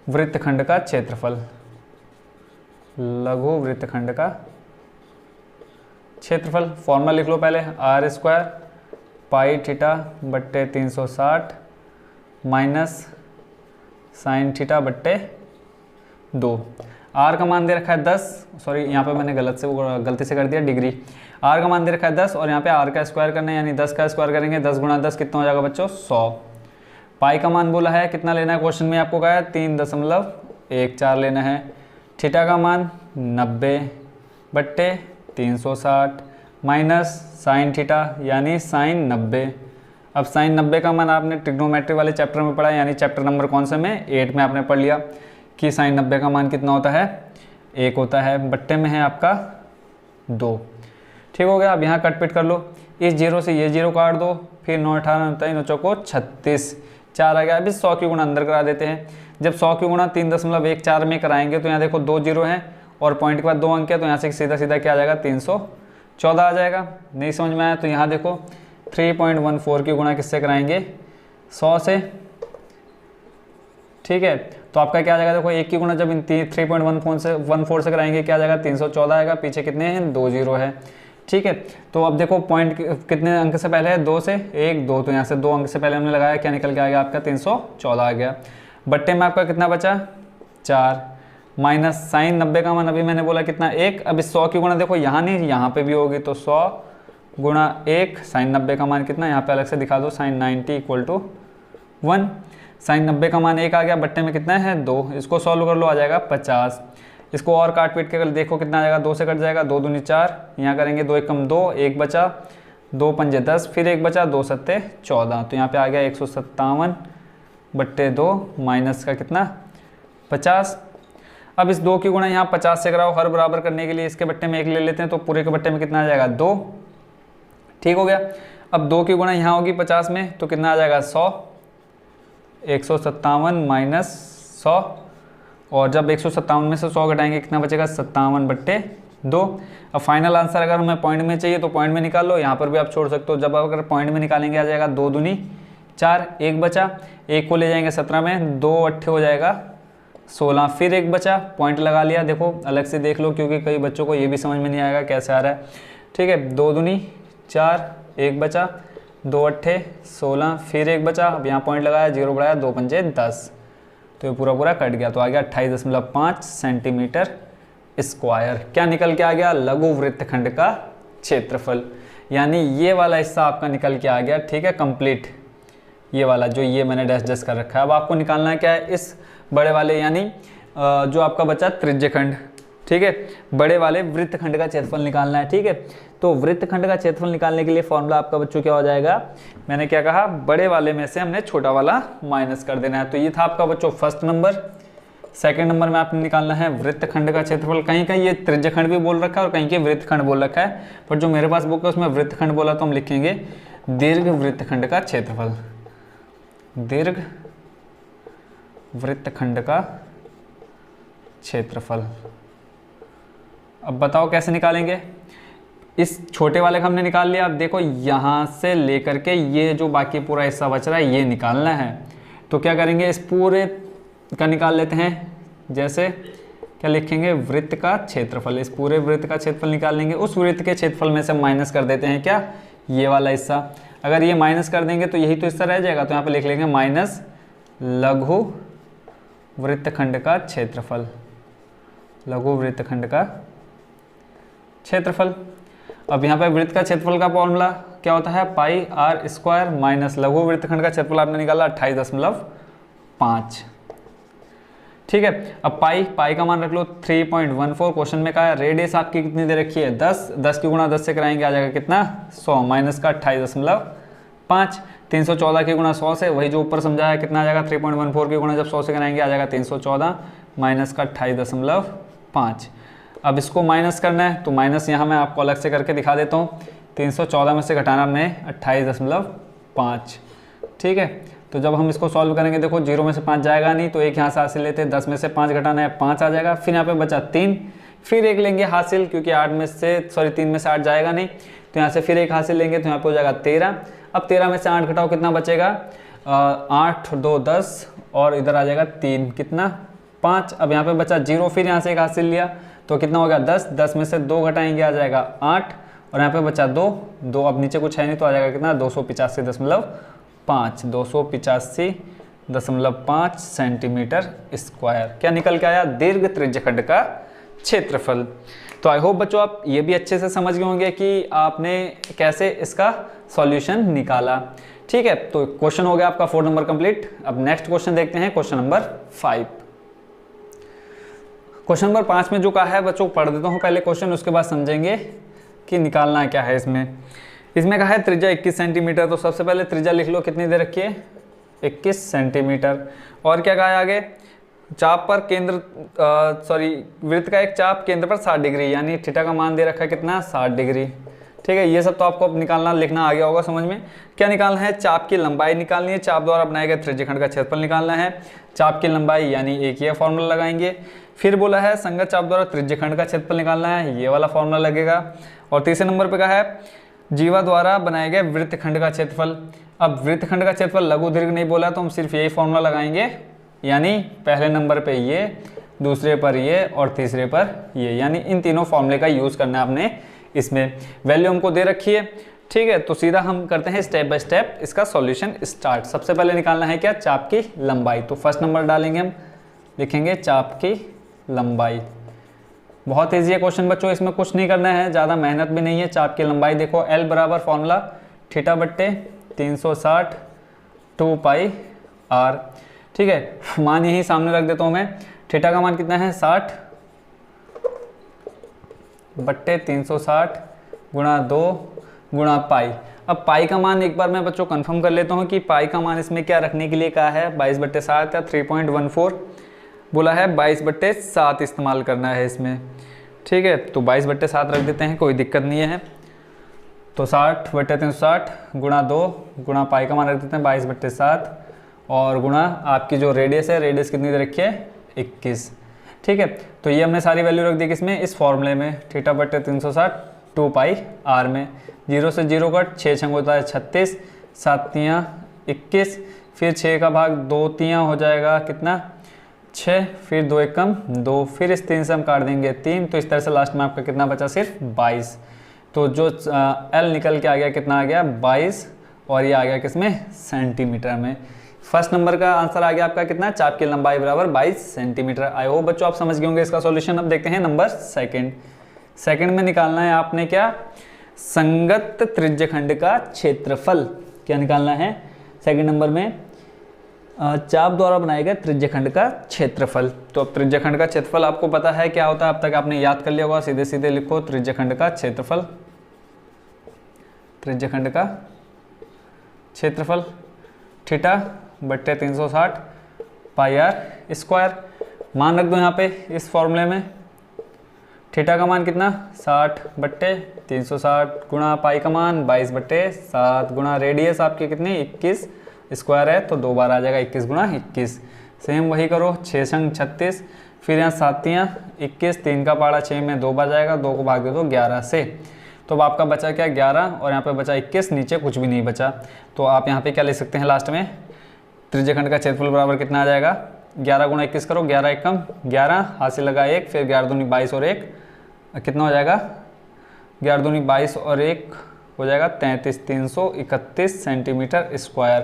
वृत्तखंड का क्षेत्रफल, लघु वृत्तखंड का क्षेत्रफल। फॉर्मूला लिख लो पहले, आर स्क्वायर पाई थीटा बट्टे 360 माइनस साइन थीटा बट्टे 2। आर का मान दे रखा है 10, सॉरी यहाँ पे मैंने गलती से कर दिया डिग्री। आर का मान दे रखा है 10 और यहाँ पे आर का स्क्वायर करना है, यानी 10 का स्क्वायर करेंगे, 10 गुणा 10 कितना हो जाएगा बच्चों, 100। पाई का मान बोला है कितना लेना है, क्वेश्चन में आपको कहा है 3.14 लेना है। थीटा का मान 90 बट्टे 360 माइनस साइन थीटा यानी साइन 90। अब साइन 90 का मान आपने ट्रिग्नोमेट्री वाले चैप्टर में पढ़ा, यानी चैप्टर नंबर कौन से में, 8 में आपने पढ़ लिया कि साइन 90 का मान कितना होता है, 1 होता है, बट्टे में है आपका 2। ठीक हो गया। अब यहाँ कट पिट कर लो, इस 0 से ये 0 काट दो, फिर 9 18 होता है, 9 चौको 36, 4 आ गया। अभी 100 की गुणा अंदर करा देते हैं। जब 100 की गुणा 3.14 में कराएंगे तो यहाँ देखो 2 0 हैं और पॉइंट के बाद 2 अंक है, तो यहाँ से सीधा सीधा क्या आ जाएगा, 314 आ जाएगा। नहीं समझ में आया तो यहाँ देखो 3.14 की गुणा किससे कराएंगे, 100 से, ठीक है। तो आपका क्या आ जाएगा, देखो 1 की गुणा जब इन 3.14 से कराएंगे क्या आ जाएगा, 314 आएगा। पीछे कितने हैं, 2 0 है, ठीक है। तो अब देखो पॉइंट कितने अंक से पहले है, 2 से, 1 2, तो यहाँ से 2 अंक से पहले हमने लगाया, क्या निकल के आ गया आपका, 314 आ गया। बट्टे में आपका कितना बचा, 4 माइनस साइन 90 का मान अभी मैंने बोला कितना, 1। अब इस 100 की गुणा देखो यहाँ नहीं, यहाँ पे भी होगी, तो 100 गुणा 1, साइन 90 का मान कितना, यहाँ पे अलग से दिखा दो, साइन 90 = 1। साइन 90 का मान 1 आ गया, बट्टे में कितना है, 2। इसको सॉल्व कर लो, आ जाएगा 50। इसको और काट पीट के देखो कितना आ जाएगा, 2 से कट जाएगा, 2 दूनी 4, यहाँ करेंगे 2 1 2, 1 बचा, 2 पंजे 10, फिर 1 बचा, 2 सत्ते 14, तो यहाँ पे आ गया 157 बट्टे 2 माइनस का कितना, 50। अब इस 2 की गुणा यहाँ 50 से कराओ, हर बराबर करने के लिए इसके बट्टे में 1 ले लेते हैं, तो पूरे के बट्टे में कितना आ जाएगा, 2। ठीक हो गया। अब 2 की गुणा यहाँ होगी 50 में, तो कितना आ जाएगा, 100। 157 माइनस 100, और जब 157 में से 100 घटाएंगे कितना बचेगा, 57 बट्टे 2। अब फाइनल आंसर अगर हमें पॉइंट में चाहिए तो पॉइंट में निकाल लो, यहाँ पर भी आप छोड़ सकते हो। जब अगर पॉइंट में निकालेंगे आ जाएगा 2 दूनी 4, 1 बचा, 1 को ले जाएंगे 17 में, 2 8 हो जाएगा 16, फिर 1 बचा, पॉइंट लगा लिया। देखो अलग से देख लो, क्योंकि कई बच्चों को ये भी समझ में नहीं आएगा कैसे आ रहा है, ठीक है। 2 दूनी 4, 1 बचा, 2 8 16, फिर 1 बचा, अब यहाँ पॉइंट लगाया, 0 बढ़ाया, 2 पंजे 10, तो ये पूरा पूरा कट गया, तो आ गया 28.5 सेंटीमीटर स्क्वायर। क्या निकल के आ गया, लघु वृत्तखंड का क्षेत्रफल, यानी ये वाला हिस्सा आपका निकल के आ गया, ठीक है, कंप्लीट। ये वाला जो ये मैंने डैश डैश कर रखा है। अब आपको निकालना है क्या है, इस बड़े वाले यानी जो आपका बचा त्रिज्यखंड, ठीक है, बड़े वाले वृत्तखंड का क्षेत्रफल निकालना है, ठीक है। तो वृत्तखंड का क्षेत्रफल निकालने के लिए फॉर्मूला आपका बच्चों क्या हो जाएगा, मैंने क्या कहा, बड़े वाले में से हमने छोटा वाला माइनस कर देना है। तो ये था आपका बच्चों फर्स्ट नंबर। सेकंड नंबर में आपने निकालना है वृत्तखंड का क्षेत्रफल। कहीं कहीं ये त्रिज्यखंड भी बोल रखा है और कहीं के वृत्तखंड बोल रखा है, पर जो मेरे पास बुक है उसमें वृत्तखंड बोला, तो हम लिखेंगे दीर्घ वृत्तखंड का क्षेत्रफल, दीर्घ वृत्तखंड का क्षेत्रफल। अब बताओ कैसे निकालेंगे। इस छोटे वाले का हमने निकाल लिया। अब देखो यहाँ से लेकर के ये जो बाकी पूरा हिस्सा बच रहा है ये निकालना है। तो क्या करेंगे, इस पूरे का निकाल लेते हैं। जैसे क्या लिखेंगे, वृत्त का क्षेत्रफल। इस पूरे वृत्त का क्षेत्रफल निकाल लेंगे। उस वृत्त के क्षेत्रफल में से माइनस कर देते हैं क्या, ये वाला हिस्सा। अगर ये माइनस कर देंगे तो यही तो हिस्सा रह जाएगा। तो यहाँ पे लिख लेंगे माइनस लघु वृत्तखंड का क्षेत्रफल, लघु वृत्तखंड का क्षेत्रफल। अब यहाँ पे वृत्त का क्षेत्रफल का फॉर्मूला क्या होता है, पाई आर स्क्वायर माइनस लघु वृत्तखंड का क्षेत्रफल आपने निकाला 28.5। ठीक है, अब पाई का मान रख लो 3.14। क्वेश्चन में कहा है रेडियस आपकी कितनी दे रखी है, 10 की गुणा 10 से कराएंगे आ जाएगा कितना, 100 माइनस का 28.5। 314 की गुणा 100 से, वही जो ऊपर समझाया कितना आ जाएगा, 3.14 की गुणा जब 100 से कराएंगे आ जाएगा 314 माइनस का 28.5। अब इसको माइनस करना है तो माइनस यहाँ मैं आपको अलग से करके दिखा देता हूँ। 314 में से घटाना हमने 28.5। ठीक है, तो जब हम इसको सॉल्व करेंगे देखो 0 में से 5 जाएगा नहीं, तो एक यहाँ से हासिल लेते हैं। 10 में से 5 घटाना है 5 आ जाएगा। फिर यहाँ पे बचा 3, फिर एक लेंगे हासिल क्योंकि 3 में से 8 जाएगा नहीं, तो यहाँ से फिर एक हासिल लेंगे तो यहाँ पे हो जाएगा 13। अब 13 में से 8 घटाओ कितना बचेगा, 8 2 10 और इधर आ जाएगा 3 कितना 5। अब यहाँ पे बचा 0, फिर यहाँ से एक हासिल लिया तो कितना हो गया 10 में से 2 घटाएंगे आ जाएगा 8 और यहाँ पे बचा 2। अब नीचे कुछ है नहीं तो आ जाएगा कितना 285.5, 285.5 सेंटीमीटर स्क्वायर। क्या निकल के आया, दीर्घ त्रिज्यखंड का क्षेत्रफल। तो आई होप बच्चों आप ये भी अच्छे से समझ गए होंगे कि आपने कैसे इसका सॉल्यूशन निकाला। ठीक है, तो क्वेश्चन हो गया आपका 4 नंबर कंप्लीट। अब नेक्स्ट क्वेश्चन देखते हैं, क्वेश्चन नंबर 5। क्वेश्चन नंबर 5 में जो कहा है बच्चों पढ़ देता हूँ पहले क्वेश्चन, उसके बाद समझेंगे कि निकालना क्या है इसमें। इसमें कहा है त्रिज्या 21 सेंटीमीटर। तो सबसे पहले त्रिज्या लिख लो कितनी दे रखी है, 21 सेंटीमीटर। और क्या कहा है आगे, चाप पर केंद्र वृत्त का एक चाप केंद्र पर 60 डिग्री, यानी थीटा का मान दे रखा है कितना 60 डिग्री। ठीक है, ये सब तो आपको अब निकालना लिखना आ गया होगा समझ में। क्या निकालना है, चाप की लंबाई निकालनी है, चाप द्वारा बनाए गए त्रिज्यखंड का क्षेत्रफल निकालना है। चाप की लंबाई यानी एक ये फॉर्मूला लगाएंगे। फिर बोला है संगत चाप द्वारा त्रिज्यखंड का क्षेत्रफल निकालना है, ये वाला फॉर्मूला लगेगा। और तीसरे नंबर पे कहा है जीवा द्वारा बनाए गए वृत्तखंड का क्षेत्रफल। अब वृत्तखंड का क्षेत्रफल लघु दीर्घ नहीं बोला तो हम सिर्फ यही फॉर्मूला लगाएंगे, यानी पहले नंबर पे ये, दूसरे पर ये और तीसरे पर ये, यानी इन तीनों फॉर्मूले का यूज़ करना है आपने। इसमें वैल्यू हमको दे रखी है। ठीक है, तो सीधा हम करते हैं स्टेप बाय स्टेप इसका सॉल्यूशन स्टार्ट। सबसे पहले निकालना है क्या, चाप की लंबाई। तो फर्स्ट नंबर डालेंगे हम, लिखेंगे चाप की लंबाई। बहुत ईजी है क्वेश्चन बच्चों, इसमें कुछ नहीं करना है, ज़्यादा मेहनत भी नहीं है। चाप की लंबाई देखो L बराबर फॉर्मूला थीटा बट्टे 360 2 पाई r। ठीक है, मान यही सामने रख देता हूँ मैं। थीटा का मान कितना है 60 बट्टे 360 गुणा 2 गुणा पाई। अब पाई का मान एक बार मैं बच्चों कंफर्म कर लेता हूँ कि पाई का मान इसमें क्या रखने के लिए कहा है, 22/7 या 3.14 बोला है, 22/7 इस्तेमाल करना है इसमें। ठीक है, तो 22/7 रख देते हैं, कोई दिक्कत नहीं है। तो 60/360 गुणा 2 गुणा पाई का मान रख देते हैं 22/7 और गुणा आपकी जो रेडियस है, रेडियस कितनी दे रखी है 21। ठीक है, तो ये हमने सारी वैल्यू रख दी किसमें, इस फॉर्मूले में, थीटा बट्टे 360 2 पाई r में। 0 से 0 कट, 6 छंग होता है 36, 7 तियाँ 21, फिर 6 का भाग 2 तियाँ हो जाएगा कितना 6, फिर 2 एकम 2, फिर इस 3 से हम काट देंगे 3। तो इस तरह से लास्ट में आपका कितना बचा, सिर्फ 22। तो जो L निकल के आ गया कितना आ गया 22 और ये आ गया किसमें, सेंटीमीटर में। फर्स्ट नंबर का आंसर आ गया आपका कितना, चाप की लंबाई बराबर 22 सेंटीमीटर। आई होप बच्चों आप समझ गए होंगे इसका सॉल्यूशन। अब देखते हैं नंबर सेकंड में निकालना है आपने क्या, संगत त्रिज्यखंड का क्षेत्रफल। क्या निकालना है सेकंड नंबर में, चाप द्वारा बनाए गए त्रिज्यखंड का क्षेत्रफल। तो अब त्रिज्यखंड का क्षेत्रफल आपको पता है क्या होता है, अब तक आपने याद कर लिया होगा। सीधे सीधे लिखो त्रिज्यखंड का क्षेत्रफल, त्रिज्यखंड का क्षेत्रफल थीटा बट्टे 360 पाई r स्क्वायर। मान रख दो यहाँ पे इस फॉर्मूले में, थीटा का मान कितना 60/360 गुणा पाई का मान 22/7 गुणा रेडियस आपकी कितनी 21 स्क्वायर है तो 2 बार आ जाएगा 21 गुणा 21। सेम वही करो 6 संग 36, फिर यहाँ 7 21, 3 का पाड़ा 6 में 2 बार जाएगा, 2 को भाग दे दो 11 से, तो अब आपका बचा क्या 11 और यहाँ पे बचा 21, नीचे कुछ भी नहीं बचा। तो आप यहाँ पे क्या ले सकते हैं लास्ट में, त्रिज्यखंड का क्षेत्रफल बराबर कितना आ जाएगा 11 गुणा 21 करो, 11 एकम 11, हाथ से लगा 1, फिर 11 दूनी 22 और 1 कितना हो जाएगा 11 दूनी 22 और 1 हो जाएगा 33,331 सेंटीमीटर स्क्वायर।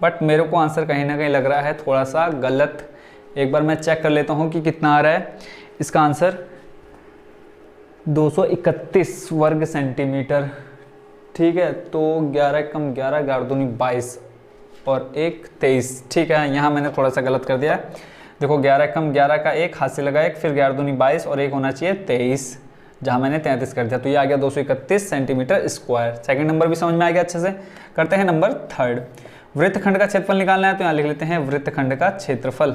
बट मेरे को आंसर कहीं ना कहीं लग रहा है थोड़ा सा गलत। एक बार मैं चेक कर लेता हूँ कि कितना आ रहा है। इसका आंसर 231 वर्ग सेंटीमीटर, ठीक है। तो 11 कम 11, 11 दूनी 22 और 1 23, ठीक है। यहाँ मैंने थोड़ा सा गलत कर दिया। देखो 11 कम 11 का 1 हाथ से लगा 1, फिर 11 दूनी 22 और 1 होना चाहिए 23, जहाँ मैंने 33 कर दिया, तो ये आ गया 231 सेंटीमीटर स्क्वायर। सेकंड नंबर भी समझ में आ गया अच्छे से। करते हैं नंबर थर्ड। वृत्तखंड का क्षेत्रफल निकालना है, तो यहाँ लिख लेते हैं वृत्तखंड का क्षेत्रफल।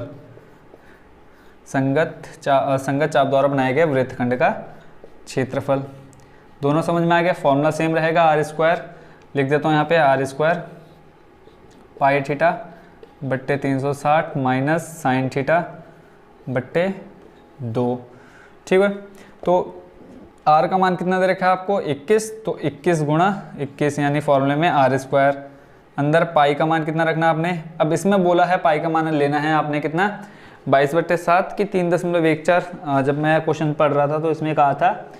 संगत चाप द्वारा बनाए गए वृत्तखंड का क्षेत्रफल। दोनों समझ में आ गया। फॉर्मूला सेम रहेगा, आर स्क्वायर लिख देता हूँ यहाँ पे, आर स्क्वायर पाई थीटा बट्टे 360 माइनस साइन थीटा बट्टे 2, ठीक है। तो आर का मान कितना दे रखा है आपको 21, तो 21 गुणा 21 यानी फॉर्मूले में आर स्क्वायर। अंदर पाई का मान कितना रखना आपने, अब इसमें बोला है पाई का मान लेना है आपने कितना 22/7 की 3.14। जब मैं क्वेश्चन पढ़ रहा था तो इसमें कहा था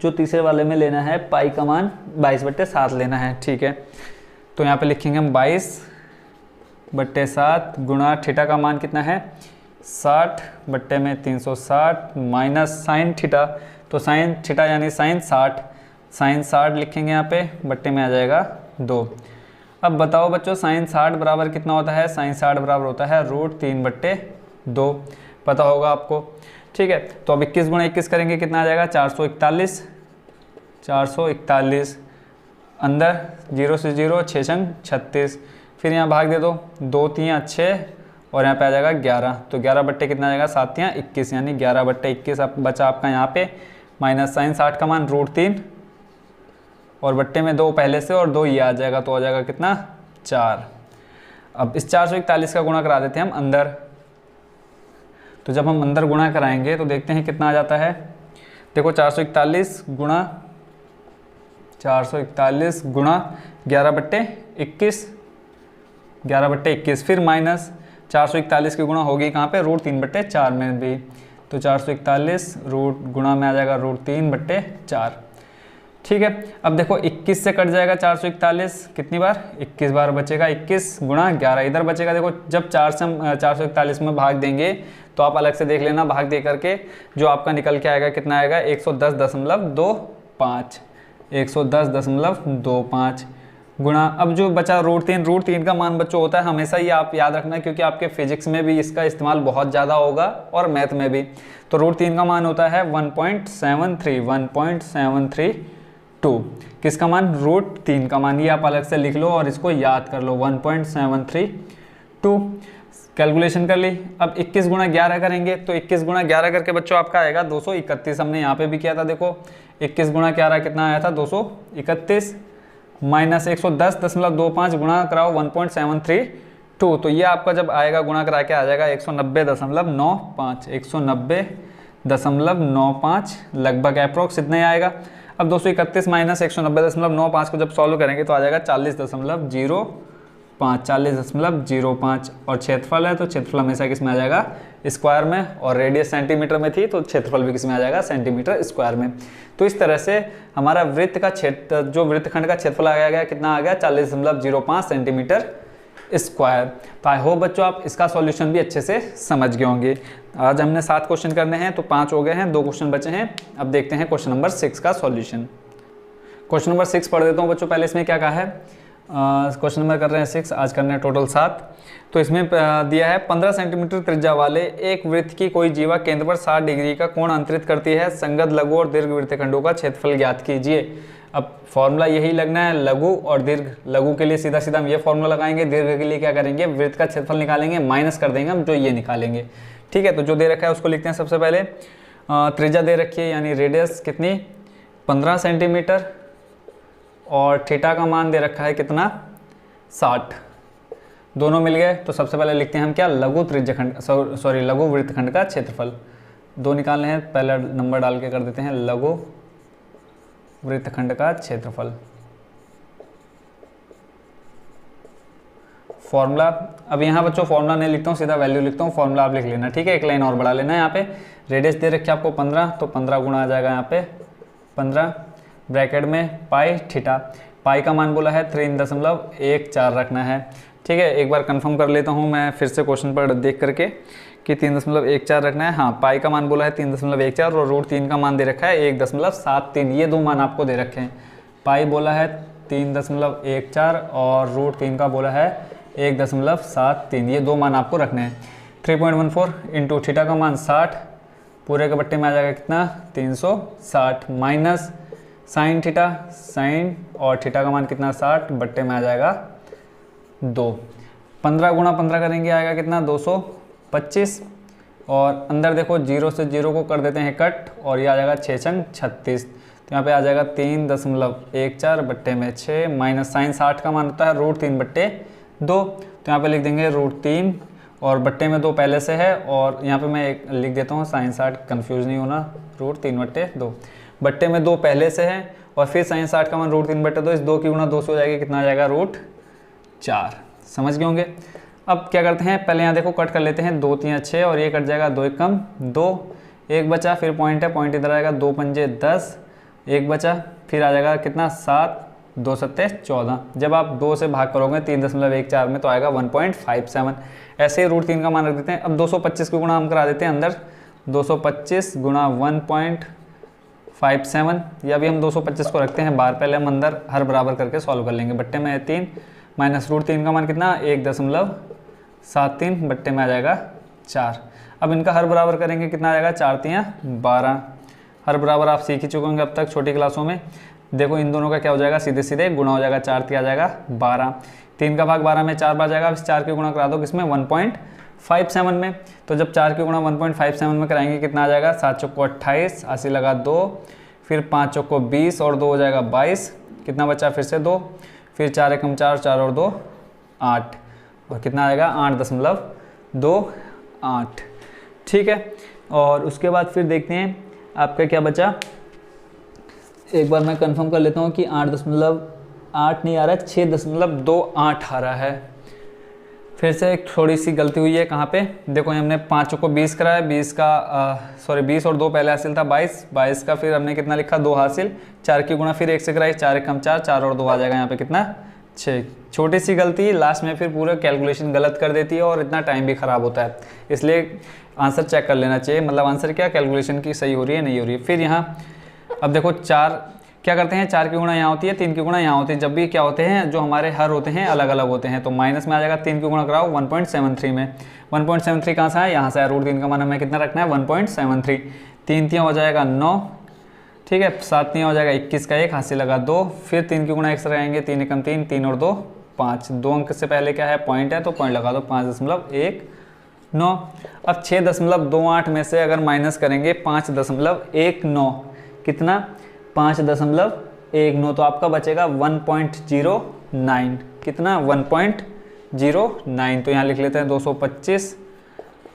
जो तीसरे वाले में लेना है पाई का मान 22/7 लेना है, ठीक है। तो यहाँ पे लिखेंगे हम 22/7 गुणा थीटा का मान कितना है 60 बट्टे में 360 माइनस साइन थीटा, तो साइन थीटा यानी साइन 60 लिखेंगे यहाँ पे, बट्टे में आ जाएगा 2। अब बताओ बच्चों साइन 60 बराबर कितना होता है, साइन 60 बराबर होता है √3/2, पता होगा आपको, ठीक है। तो अब 21 गुणा 21 करेंगे कितना आ जाएगा 441, अंदर 0 से 0 6 संग 36, फिर यहाँ भाग दे दो 2 3 6 और यहाँ पे आ जाएगा 11, तो 11 बट्टे कितना आ जाएगा 7 21 यानी 11/21 अब बचा आपका यहाँ पे, माइनस साइन 60 का मान √3 और बट्टे में 2 पहले से और 2 ये आ जाएगा, तो आ जाएगा कितना 4। अब इस 441 का गुणा करा देते हैं हम अंदर, तो जब हम अंदर गुणा कराएंगे तो देखते हैं कितना आ जाता है। देखो 441 गुणा 11/21 फिर माइनस 441 की गुणा होगी कहाँ पे √3/4 में भी, तो 441 गुणा में आ जाएगा √3/4, ठीक है। अब देखो 21 से कट जाएगा 441 कितनी बार 21 बार बचेगा, 21 गुणा 11 इधर बचेगा। देखो जब 4 से हम 441 में भाग देंगे तो आप अलग से देख लेना, भाग दे करके जो आपका निकल के आएगा कितना आएगा 110.25 गुणा, अब जो बचा √3 का मान बच्चों होता है हमेशा ही आप याद रखना, क्योंकि आपके फिजिक्स में भी इसका इस्तेमाल बहुत ज़्यादा होगा और मैथ में भी। तो √3 का मान होता है 1.732, किसका मान √3 का मान, ये आप अलग से लिख लो और इसको याद कर लो 1.732। कैलकुलेशन कर ली। अब 21 गुणा 11 करेंगे, तो 21 गुणा 11 करके बच्चों आपका आएगा 231, हमने यहाँ पे भी किया था। देखो 21 गुणा 11 कितना आया था 231 माइनस 110.25 गुणा कराओ 1.732, तो ये आपका जब आएगा गुणा करा के आ जाएगा 190.95 लगभग अप्रोक्स इतना ही आएगा। अब 231 माइनस 190.95 को जब सॉल्व करेंगे तो आ जाएगा 40.05 और क्षेत्रफल है तो क्षेत्रफल हमेशा किस में आ जाएगा स्क्वायर में, और रेडियस सेंटीमीटर में थी तो क्षेत्रफल भी किस में आ जाएगा सेंटीमीटर स्क्वायर में। तो इस तरह से हमारा वृत्त का क्षेत्र जो वृत्तखंड का क्षेत्रफल आ गया कितना आ गया 40.05 सेंटीमीटर स्क्वायर। तो आई होप बच्चों आप इसका सॉल्यूशन भी अच्छे से समझ गए होंगे। आज हमने 7 क्वेश्चन करने हैं तो 5 हो गए हैं, 2 क्वेश्चन बचे हैं। अब देखते हैं क्वेश्चन नंबर 6 का सॉल्यूशन। क्वेश्चन नंबर 6 पढ़ देता हूँ बच्चों। पहले इसमें क्या कहा है, क्वेश्चन नंबर कर रहे हैं 6, आज करने हैं टोटल 7। तो इसमें दिया है 15 सेंटीमीटर त्रिज्या वाले एक वृत्त की कोई जीवा केंद्र पर 60 डिग्री का कोण अंतरित करती है। संगत लघु और दीर्घ वृत्तखंडों का क्षेत्रफल ज्ञात कीजिए। अब फॉर्मूला यही लगना है, लघु और दीर्घ। लघु के लिए सीधा सीधा हम ये फॉर्मूला लगाएंगे, दीर्घ के लिए क्या करेंगे वृत्त का क्षेत्रफल निकालेंगे, माइनस कर देंगे हम जो ये निकालेंगे, ठीक है। तो जो दे रखा है उसको लिखते हैं सबसे पहले। त्रिज्या दे रखी है यानी रेडियस कितनी 15 सेंटीमीटर और थीटा का मान दे रखा है कितना 60, दोनों मिल गए। तो सबसे पहले लिखते हैं हम क्या लघु त्रिज्याखंड लघु वृत्तखंड का क्षेत्रफल। दो निकालने हैं, पहला नंबर डाल के कर देते हैं लघु वृत्तखंड का क्षेत्रफल। फॉर्मूला, अब यहाँ बच्चों फॉर्मूला नहीं लिखता हूँ, सीधा वैल्यू लिखता हूँ, फॉर्मूला आप लिख लेना, ठीक है। एक लाइन और बढ़ा लेना है। यहाँ पे रेडियस दे रखी है आपको 15, तो 15 गुणा आ जाएगा यहाँ पे 15 ब्रैकेट में पाई थीटा। पाई का मान बोला है 3.14 रखना है, ठीक है। एक बार कंफर्म कर लेता हूँ मैं फिर से क्वेश्चन पर देख करके कि 3.14 रखना है। हाँ, पाई का मान बोला है 3.14 और √3 का मान दे रखा है 1.73। ये दो मान आपको दे रखे हैं। पाई बोला है 3.14 और √3 का बोला है 1.73। ये दो मान आपको रखने हैं। 3.14 इंटू थीटा का मान 60, पूरे के बट्टे में आ जाएगा कितना 360 माइनस साइन थीटा, साइन और थीटा का मान कितना 60, बट्टे में आ जाएगा 2। 15 गुणा 15 करेंगे आएगा कितना 225 और अंदर देखो 0 से 0 को कर देते हैं कट और ये आ जाएगा 6 छंग 36। तो यहाँ पे आ जाएगा 3.14 बट्टे में 6 माइनस साइन 60 का मान होता है √3 बट्टे 2। तो यहाँ पे लिख देंगे √3 और बट्टे में 2 पहले से है और यहाँ पे मैं एक लिख देता हूँ साइन 60, कन्फ्यूज़ नहीं होना, √3 बट्टे 2 बट्टे में 2 पहले से है और फिर साइन 60 का मान √3 बट्टे 2, इस 2 की गुणा 2 से हो जाएगी, कितना आ जाएगा √4। समझ गए होंगे। अब क्या करते हैं, पहले यहाँ देखो कट कर लेते हैं, 2 3 6 और ये कट जाएगा 2 1 कम 2, 1 बचा, फिर पॉइंट है, पॉइंट इधर आएगा 2 पंजे 10, 1 बचा, फिर आ जाएगा कितना 7, 2 सत्ते 14। जब आप 2 से भाग करोगे 3.14 में तो आएगा 1.57। ऐसे ही √3 का मान रख देते हैं। अब 225 की गुणा हम करा देते हैं अंदर, 225 गुणा 1.57, या अभी हम 225 को रखते हैं बाहर, पहले हम अंदर हर बराबर करके सॉल्व कर लेंगे। बट्टे में 3 माइनस √3 का मान कितना 1.73, बट्टे में आ जाएगा 4। अब इनका हर बराबर करेंगे, कितना आ जाएगा 4 3 12। हर बराबर आप सीख ही चुके होंगे अब तक छोटी क्लासों में। देखो इन दोनों का क्या हो जाएगा, सीधे सीधे गुणा हो जाएगा, 4 3 आ जाएगा 12। 3 का भाग 12 में 4 बार जाएगा, अब 4 की गुणा करा दो किसमें 1.57 में। तो जब 4 की गुणा 1.57 में कराएंगे कितना आ जाएगा, 7 चौको 28, 80 लगा 2, फिर 5 चौको 20 और 2 हो जाएगा 22, कितना बचा फिर से 2, फिर 4 एकम 4, 4 और 2 8 और कितना आएगा 8.28, ठीक है। और उसके बाद फिर देखते हैं आपका क्या बचा, एक बार मैं कंफर्म कर लेता हूँ कि 8.8 नहीं आ रहा है, 6.28 आ रहा है। फिर से एक थोड़ी सी गलती हुई है, कहाँ पे देखो हमने 5 को 20 कराया, 20 और 2 पहले हासिल था 22 का, फिर हमने कितना लिखा 2 हासिल, 4 की गुणा फिर 1 से कराई, 4 एकम 4, 4 और 2 आ जाएगा यहाँ पे कितना 6। छोटी सी गलती लास्ट में फिर पूरा कैलकुलेशन गलत कर देती है और इतना टाइम भी ख़राब होता है, इसलिए आंसर चेक कर लेना चाहिए, मतलब आंसर क्या कैलकुलेशन की सही हो रही है नहीं हो रही है। फिर यहाँ अब देखो 4 क्या करते हैं, 4 की गुणा यहाँ होती है, 3 की गुणा यहाँ होती है। जब भी क्या होते हैं जो हमारे हर होते हैं अलग अलग होते हैं, तो माइनस में आ जाएगा, 3 की गुणा कराओ 1.73 में, 1.73 कहाँ से है, यहाँ से है, √3 का मान हमें कितना रखना है 1.73। 3 3 हो जाएगा 9, ठीक है, 7 3 हो जाएगा 21 का 1 हासिल लगा 2, फिर 3 की गुणा 1 से लगाएंगे, 3 एकम 3, 3 और 2 5, 2 अंक से पहले क्या है पॉइंट है तो पॉइंट लगा दो, 5.19। अब 6.28 में से अगर माइनस करेंगे 5.19, कितना 5.19, तो आपका बचेगा 1.09, कितना 1.09। तो यहाँ लिख लेते हैं 225।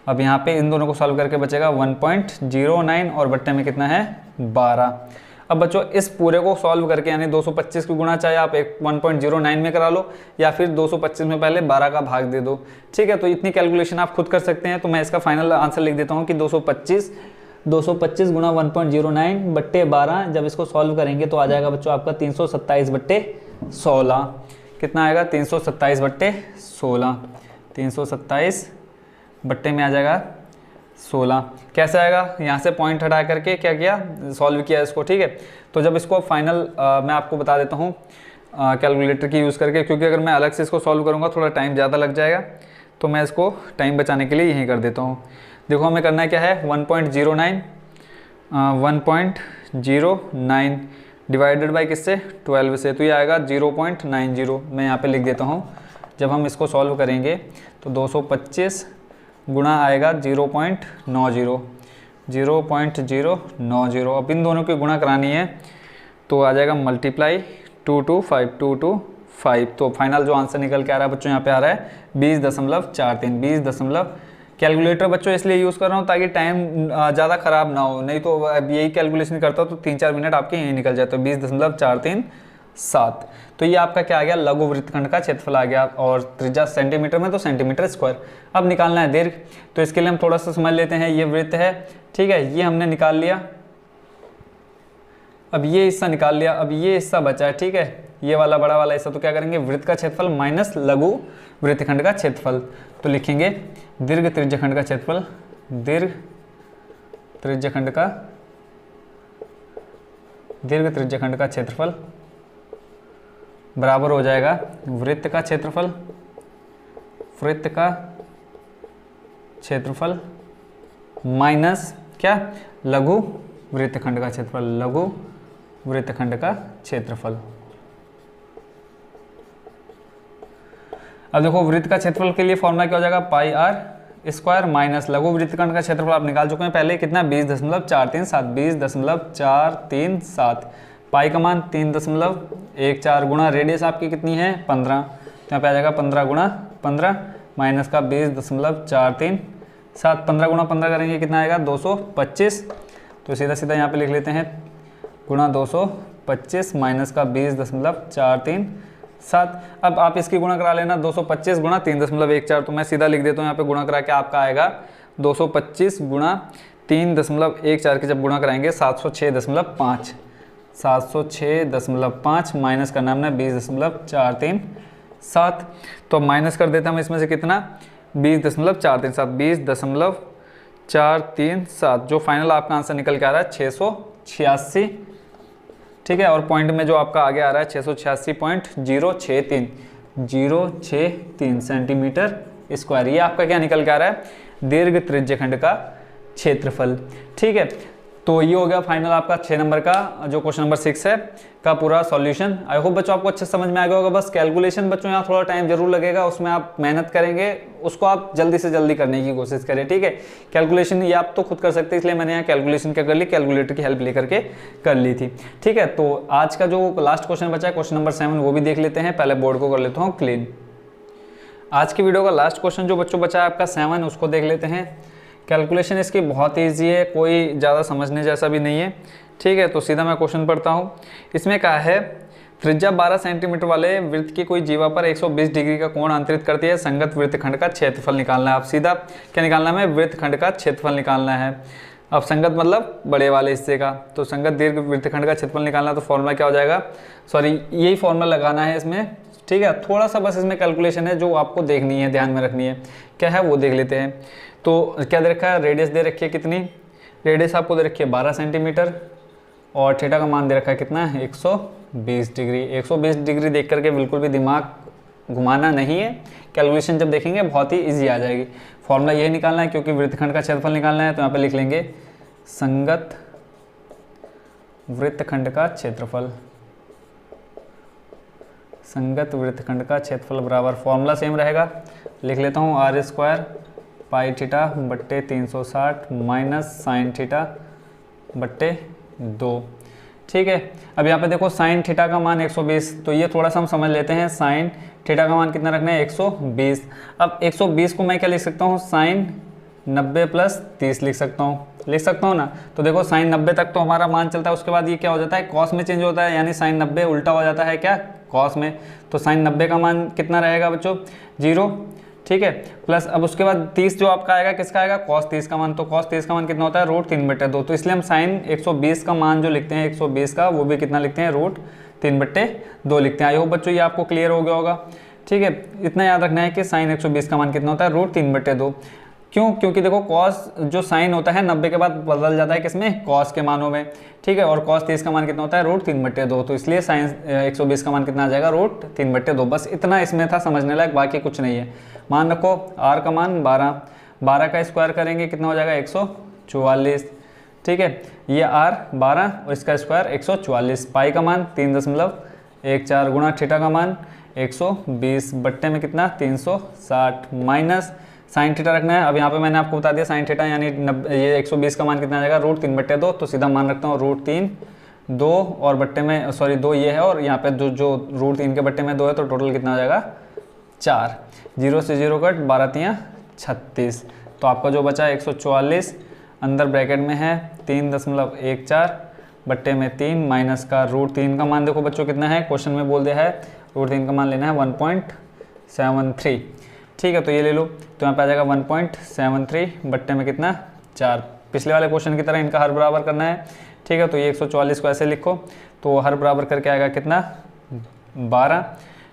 अब यहाँ पे इन दोनों को सॉल्व करके बचेगा 1.09 और बट्टे में कितना है 12। अब बच्चों इस पूरे को सॉल्व करके यानी 225 की गुणा चाहे आप 1.09 में करा लो या फिर 225 में पहले 12 का भाग दे दो, ठीक है। तो इतनी कैलकुलेशन आप खुद कर सकते हैं। तो मैं इसका फाइनल आंसर लिख देता हूँ कि 225 गुणा 1.09 बट्टे 12, जब इसको सॉल्व करेंगे तो आ जाएगा बच्चों आपका 327 बट्टे 16। कितना आएगा 327 बट्टे 16, 327 बट्टे में आ जाएगा 16। कैसे आएगा, यहाँ से पॉइंट हटा करके क्या किया, सॉल्व किया इसको, ठीक है। तो जब इसको फाइनल मैं आपको बता देता हूँ कैलकुलेटर की यूज़ करके, क्योंकि अगर मैं अलग से इसको सॉल्व करूँगा थोड़ा टाइम ज़्यादा लग जाएगा, तो मैं इसको टाइम बचाने के लिए यहीं कर देता हूँ। देखो हमें करना है क्या है 1.09 डिवाइडेड बाई किससे 12 से, तो ये आएगा 0.90। मैं यहाँ पे लिख देता हूँ। जब हम इसको सॉल्व करेंगे तो 225 गुणा आएगा 0.90 0.090। अब इन दोनों की गुणा करानी है तो आ जाएगा मल्टीप्लाई 2 to 5, 2 to 5। तो फाइनल जो आंसर निकल के आ रहा है बच्चों यहाँ पे आ रहा है 20.43। 20 कैलकुलेटर बच्चों इसलिए यूज़ कर रहा हूँ ताकि टाइम ज़्यादा ख़राब ना हो, नहीं तो अब यही कैलकुलेशन करता तो 3-4 मिनट आपके यहीं निकल जाए। तो 20.437। तो ये आपका क्या आ गया, लघु वृत्तखंड का क्षेत्रफल आ गया, और त्रिज्या सेंटीमीटर में तो सेंटीमीटर स्क्वायर। अब निकालना है दीर्घ, तो इसके लिए हम थोड़ा सा समझ लेते हैं। ये वृत्त है, ठीक है, ये हमने निकाल लिया। अब ये हिस्सा निकाल लिया, अब ये हिस्सा बचा है, ठीक है, ये वाला बड़ा वाला हिस्सा। तो क्या करेंगे, वृत्त का क्षेत्रफल माइनस लघु वृत्तखंड का क्षेत्रफल। तो लिखेंगे दीर्घ त्रिज्यखंड का क्षेत्रफल, दीर्घ त्रिज्यखंड का क्षेत्रफल बराबर हो जाएगा वृत्त का क्षेत्रफल माइनस क्या, लघु वृत्तखंड का क्षेत्रफल, लघु वृत्तखंड का क्षेत्रफल। अब देखो वृत्त का क्षेत्रफल के लिए फॉर्मूला क्या हो जाएगा, पाई आर स्क्वायर माइनस लघु वृत्तखंड का क्षेत्रफल आप निकाल चुके हैं पहले, कितना 20.437, 20.437। पाई का मान 3.14 गुणा रेडियस आपकी कितनी है 15, तो यहाँ पे आ जाएगा 15 गुणा 15 माइनस का 20.437। 15 गुणा 15 करेंगे कितना आएगा 225। तो सीधा सीधा यहाँ पे लिख लेते हैं गुणा 225 माइनस का 20.437। अब आप इसकी गुणा करा लेना 225 गुणा 3.14। तो मैं सीधा लिख देता हूँ यहाँ पे गुणा करा के आपका आएगा 225 गुणा 3.14 के जब गुणा कराएंगे 706.5, 706.5 माइनस करना हमने 20.437। तो माइनस कर देते हम इसमें से कितना 20.437, 20.437। जो फाइनल आपका आंसर निकल के आ रहा है 686, ठीक है। और पॉइंट में जो आपका आगे आ रहा है 686.063 सेंटीमीटर स्क्वायर। ये आपका क्या निकल के आ रहा है, दीर्घ त्रिज्यखंड का क्षेत्रफल, ठीक है। तो ये हो गया फाइनल आपका 6 नंबर का जो क्वेश्चन नंबर 6 है का पूरा सॉल्यूशन। आई होप बच्चों आपको अच्छे समझ में आ गया होगा। बस कैलकुलेशन बच्चों यहाँ थोड़ा टाइम जरूर लगेगा, उसमें आप मेहनत करेंगे, उसको आप जल्दी से जल्दी करने की कोशिश करें, ठीक है। कैलकुलेशन ये आप तो खुद कर सकते हैं, इसलिए मैंने यहाँ कैलकुलेशन क्या कर ली, कैलकुलेटर की हेल्प लेकर के कर ली थी, ठीक है। तो आज का जो लास्ट क्वेश्चन बचा है क्वेश्चन नंबर 7, वो भी देख लेते हैं। पहले बोर्ड को कर लेता हूँ क्लीन। आज की वीडियो का लास्ट क्वेश्चन जो बच्चों बचा है आपका 7, उसको देख लेते हैं। कैलकुलेशन इसकी बहुत ईजी है, कोई ज़्यादा समझने जैसा भी नहीं है, ठीक है। तो सीधा मैं क्वेश्चन पढ़ता हूँ। इसमें कहा है त्रिज्या 12 सेंटीमीटर वाले वृत्त की कोई जीवा पर 120 डिग्री का कोण अंतरित करती है, संगत वृत्तखंड का क्षेत्रफल निकालना है। आप सीधा क्या निकालना है, वृत्तखंड का क्षेत्रफल निकालना है। अब संगत मतलब बड़े वाले हिस्से का, तो संगत दीर्घ वृत्तखंड का क्षेत्रफल निकालना, तो फॉर्मूला क्या हो जाएगा, सॉरी यही फॉर्मूला लगाना है इसमें, ठीक है। थोड़ा सा बस इसमें कैलकुलेशन है जो आपको देखनी है, ध्यान में रखनी है, क्या है वो देख लेते हैं। तो क्या दे रखा है, रेडियस दे रखी है कितनी, रेडियस आपको दे रखी है 12 सेंटीमीटर, और थीटा का मान दे रखा है कितना है 120 डिग्री। 120 डिग्री देख करके बिल्कुल भी दिमाग घुमाना नहीं है, कैलकुलेशन जब देखेंगे बहुत ही इजी आ जाएगी। फॉर्मूला यही निकालना है क्योंकि वृत्तखंड का क्षेत्रफल निकालना है, तो यहाँ पे लिख लेंगे संगत वृत्तखंड का क्षेत्रफल, संगत वृत्तखंड का क्षेत्रफल बराबर, फॉर्मूला सेम रहेगा, लिख लेता हूँ आर स्क्वायर पाई थीटा बट्टे 360 माइनस साइन थीटा बट्टे 2, ठीक है। अब यहाँ पे देखो साइन थीटा का मान 120, तो ये थोड़ा सा हम समझ लेते हैं। साइन थीटा का मान कितना रखना है 120। अब 120 को मैं क्या लिख सकता हूँ, साइन 90 प्लस 30 लिख सकता हूँ ना। तो देखो साइन 90 तक तो हमारा मान चलता है, उसके बाद ये क्या हो जाता है, कॉस में चेंज होता है, यानी साइन 90 उल्टा हो जाता है क्या, कॉस में। तो साइन 90 का मान कितना रहेगा बच्चों 0, ठीक है। प्लस अब उसके बाद 30 जो आपका आएगा किसका आएगा, कॉस 30 का मान। तो कॉस 30 का मान कितना होता है, √3/2। तो इसलिए हम साइन 120 का मान जो लिखते हैं 120 का, वो भी कितना लिखते हैं, √3/2 लिखते हैं। आई होप बच्चों ये आपको क्लियर हो गया होगा, ठीक है। इतना याद रखना है कि साइन 120 का मान कितना होता है, √3/2। क्यों, क्योंकि देखो कॉस जो साइन होता है 90 के बाद बदल जाता है किसमें, कॉस के मानों में, ठीक है। और कॉस 30 का मान कितना होता है, √3/2। तो इसलिए साइन 120 का मान कितना आ जाएगा, √3/2। बस इतना इसमें था समझने लायक, बाकी कुछ नहीं है। मान रखो आर का मान 12 का स्क्वायर करेंगे कितना हो जाएगा 144, ठीक है। ये आर 12 और इसका स्क्वायर 144। पाई का मान 3.14 गुणा थीटा का मान 120 बट्टे में कितना 360 माइनस साइन थीटा रखना है। अब यहाँ पे मैंने आपको बता दिया साइन थीटा यानी ये 120 का मान कितना आ जाएगा, √3/2, तो सीधा मान रखता हूँ √3, 2 और बट्टे में सॉरी 2 ये है और यहाँ पे जो √3 के बट्टे में 2 है, तो टोटल कितना आ जाएगा 4। 0 से 0 कट, 12 तियाँ 36, तो आपका जो बचा 144 अंदर ब्रैकेट में है 3.14 बट्टे में 3 माइनस का √3 का मान देखो बच्चों कितना है, क्वेश्चन में बोल दिया है √3 का मान लेना है 1.73। ठीक है, तो ये ले लो, तो यहाँ पे आ जाएगा 1.73 बट्टे में कितना 4। पिछले वाले क्वेश्चन की तरह इनका हर बराबर करना है। ठीक है, तो ये 144 को ऐसे लिखो, तो हर बराबर करके आएगा कितना 12।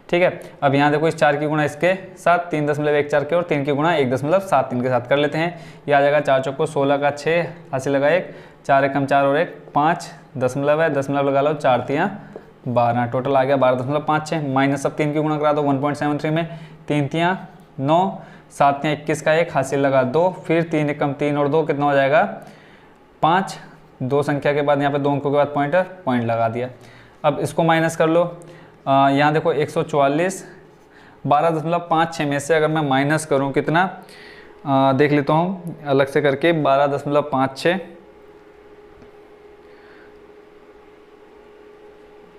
ठीक है, अब यहाँ देखो इस 4 की गुणा इसके साथ 3.14 के और 3 की गुणा 1.73 के साथ कर लेते हैं। ये आ जाएगा 4 चौको 16 का 6 हासिल लगा 1, 4 एकम 4 और 1 5 दशमलव है, दशमलव लगा लो 4 तियाँ 12, टोटल आ गया 12.56 माइनस अब 3 की गुणा करा दो 1.73 में, 3 तियाँ 9, 7 तियाँ 21 का 1 हासिल लगा 2, फिर 3 एकम 3 और 2 कितना हो जाएगा 5, 2 संख्या के बाद यहाँ पे 2 अंकों के बाद पॉइंट लगा दिया। अब इसको माइनस कर लो, यहाँ देखो 144 12.56 में से अगर मैं माइनस करूँ कितना देख लेता हूँ अलग से करके, 12.56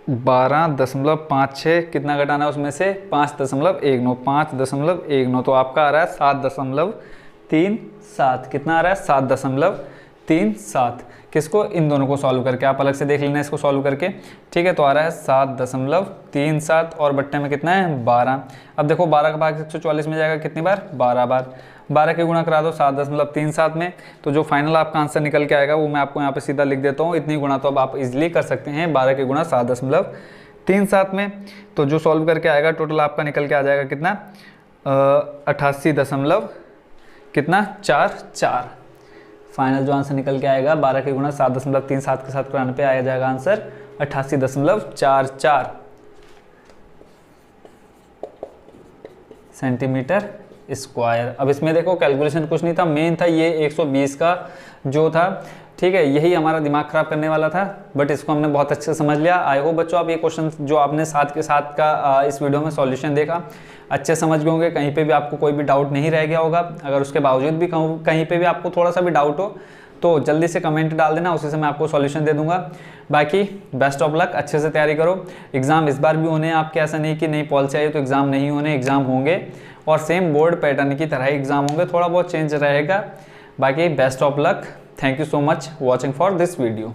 12.56 कितना घटाना है उसमें से 5.19 5.19, तो आपका आ रहा है 7.37। कितना आ रहा है 7.37। किसको, इन दोनों को सॉल्व करके, आप अलग से देख लेना इसको सॉल्व करके। ठीक है, तो आ रहा है 7.37 और बट्टे में कितना है 12। अब देखो 12 का भाग 144 में जाएगा कितनी बार 12 बार, 12 के गुणा करा दो 7.37 में, तो जो फाइनल आपका आंसर निकल के आएगा वो मैं आपको यहाँ पे सीधा लिख देता हूँ। इतनी गुणा तो अब आप इजीली कर सकते हैं 12 के गुणा 7.37 में, तो जो सॉल्व करके आएगा टोटल आपका निकल के आ जाएगा कितना 88 कितना 4। फाइनल जो आंसर निकल के आएगा 12 के गुणा 7.37 के साथ कराने पे आया जाएगा आंसर 88.44 सेंटीमीटर स्क्वायर। अब इसमें देखो कैलकुलेशन कुछ नहीं था, मेन था ये 120 का जो था। ठीक है, यही हमारा दिमाग खराब करने वाला था, बट इसको हमने बहुत अच्छे से समझ लिया। आई होप बच्चों आप ये क्वेश्चन जो आपने साथ के साथ का इस वीडियो में सॉल्यूशन देखा अच्छे समझ गए होंगे, कहीं पे भी आपको कोई भी डाउट नहीं रह गया होगा। अगर उसके बावजूद भी कहीं पे भी आपको थोड़ा सा भी डाउट हो तो जल्दी से कमेंट डाल देना, उसी से मैं आपको सॉल्यूशन दे दूंगा। बाकी बेस्ट ऑफ लक, अच्छे से तैयारी करो। एग्जाम इस बार भी होने हैं आपके, ऐसा नहीं कि नई पॉलिसी आई तो एग्जाम नहीं होने, एग्जाम होंगे और सेम बोर्ड पैटर्न की तरह एग्जाम होंगे, थोड़ा बहुत चेंज रहेगा। बाकी best of luck, thank you so much watching for this video.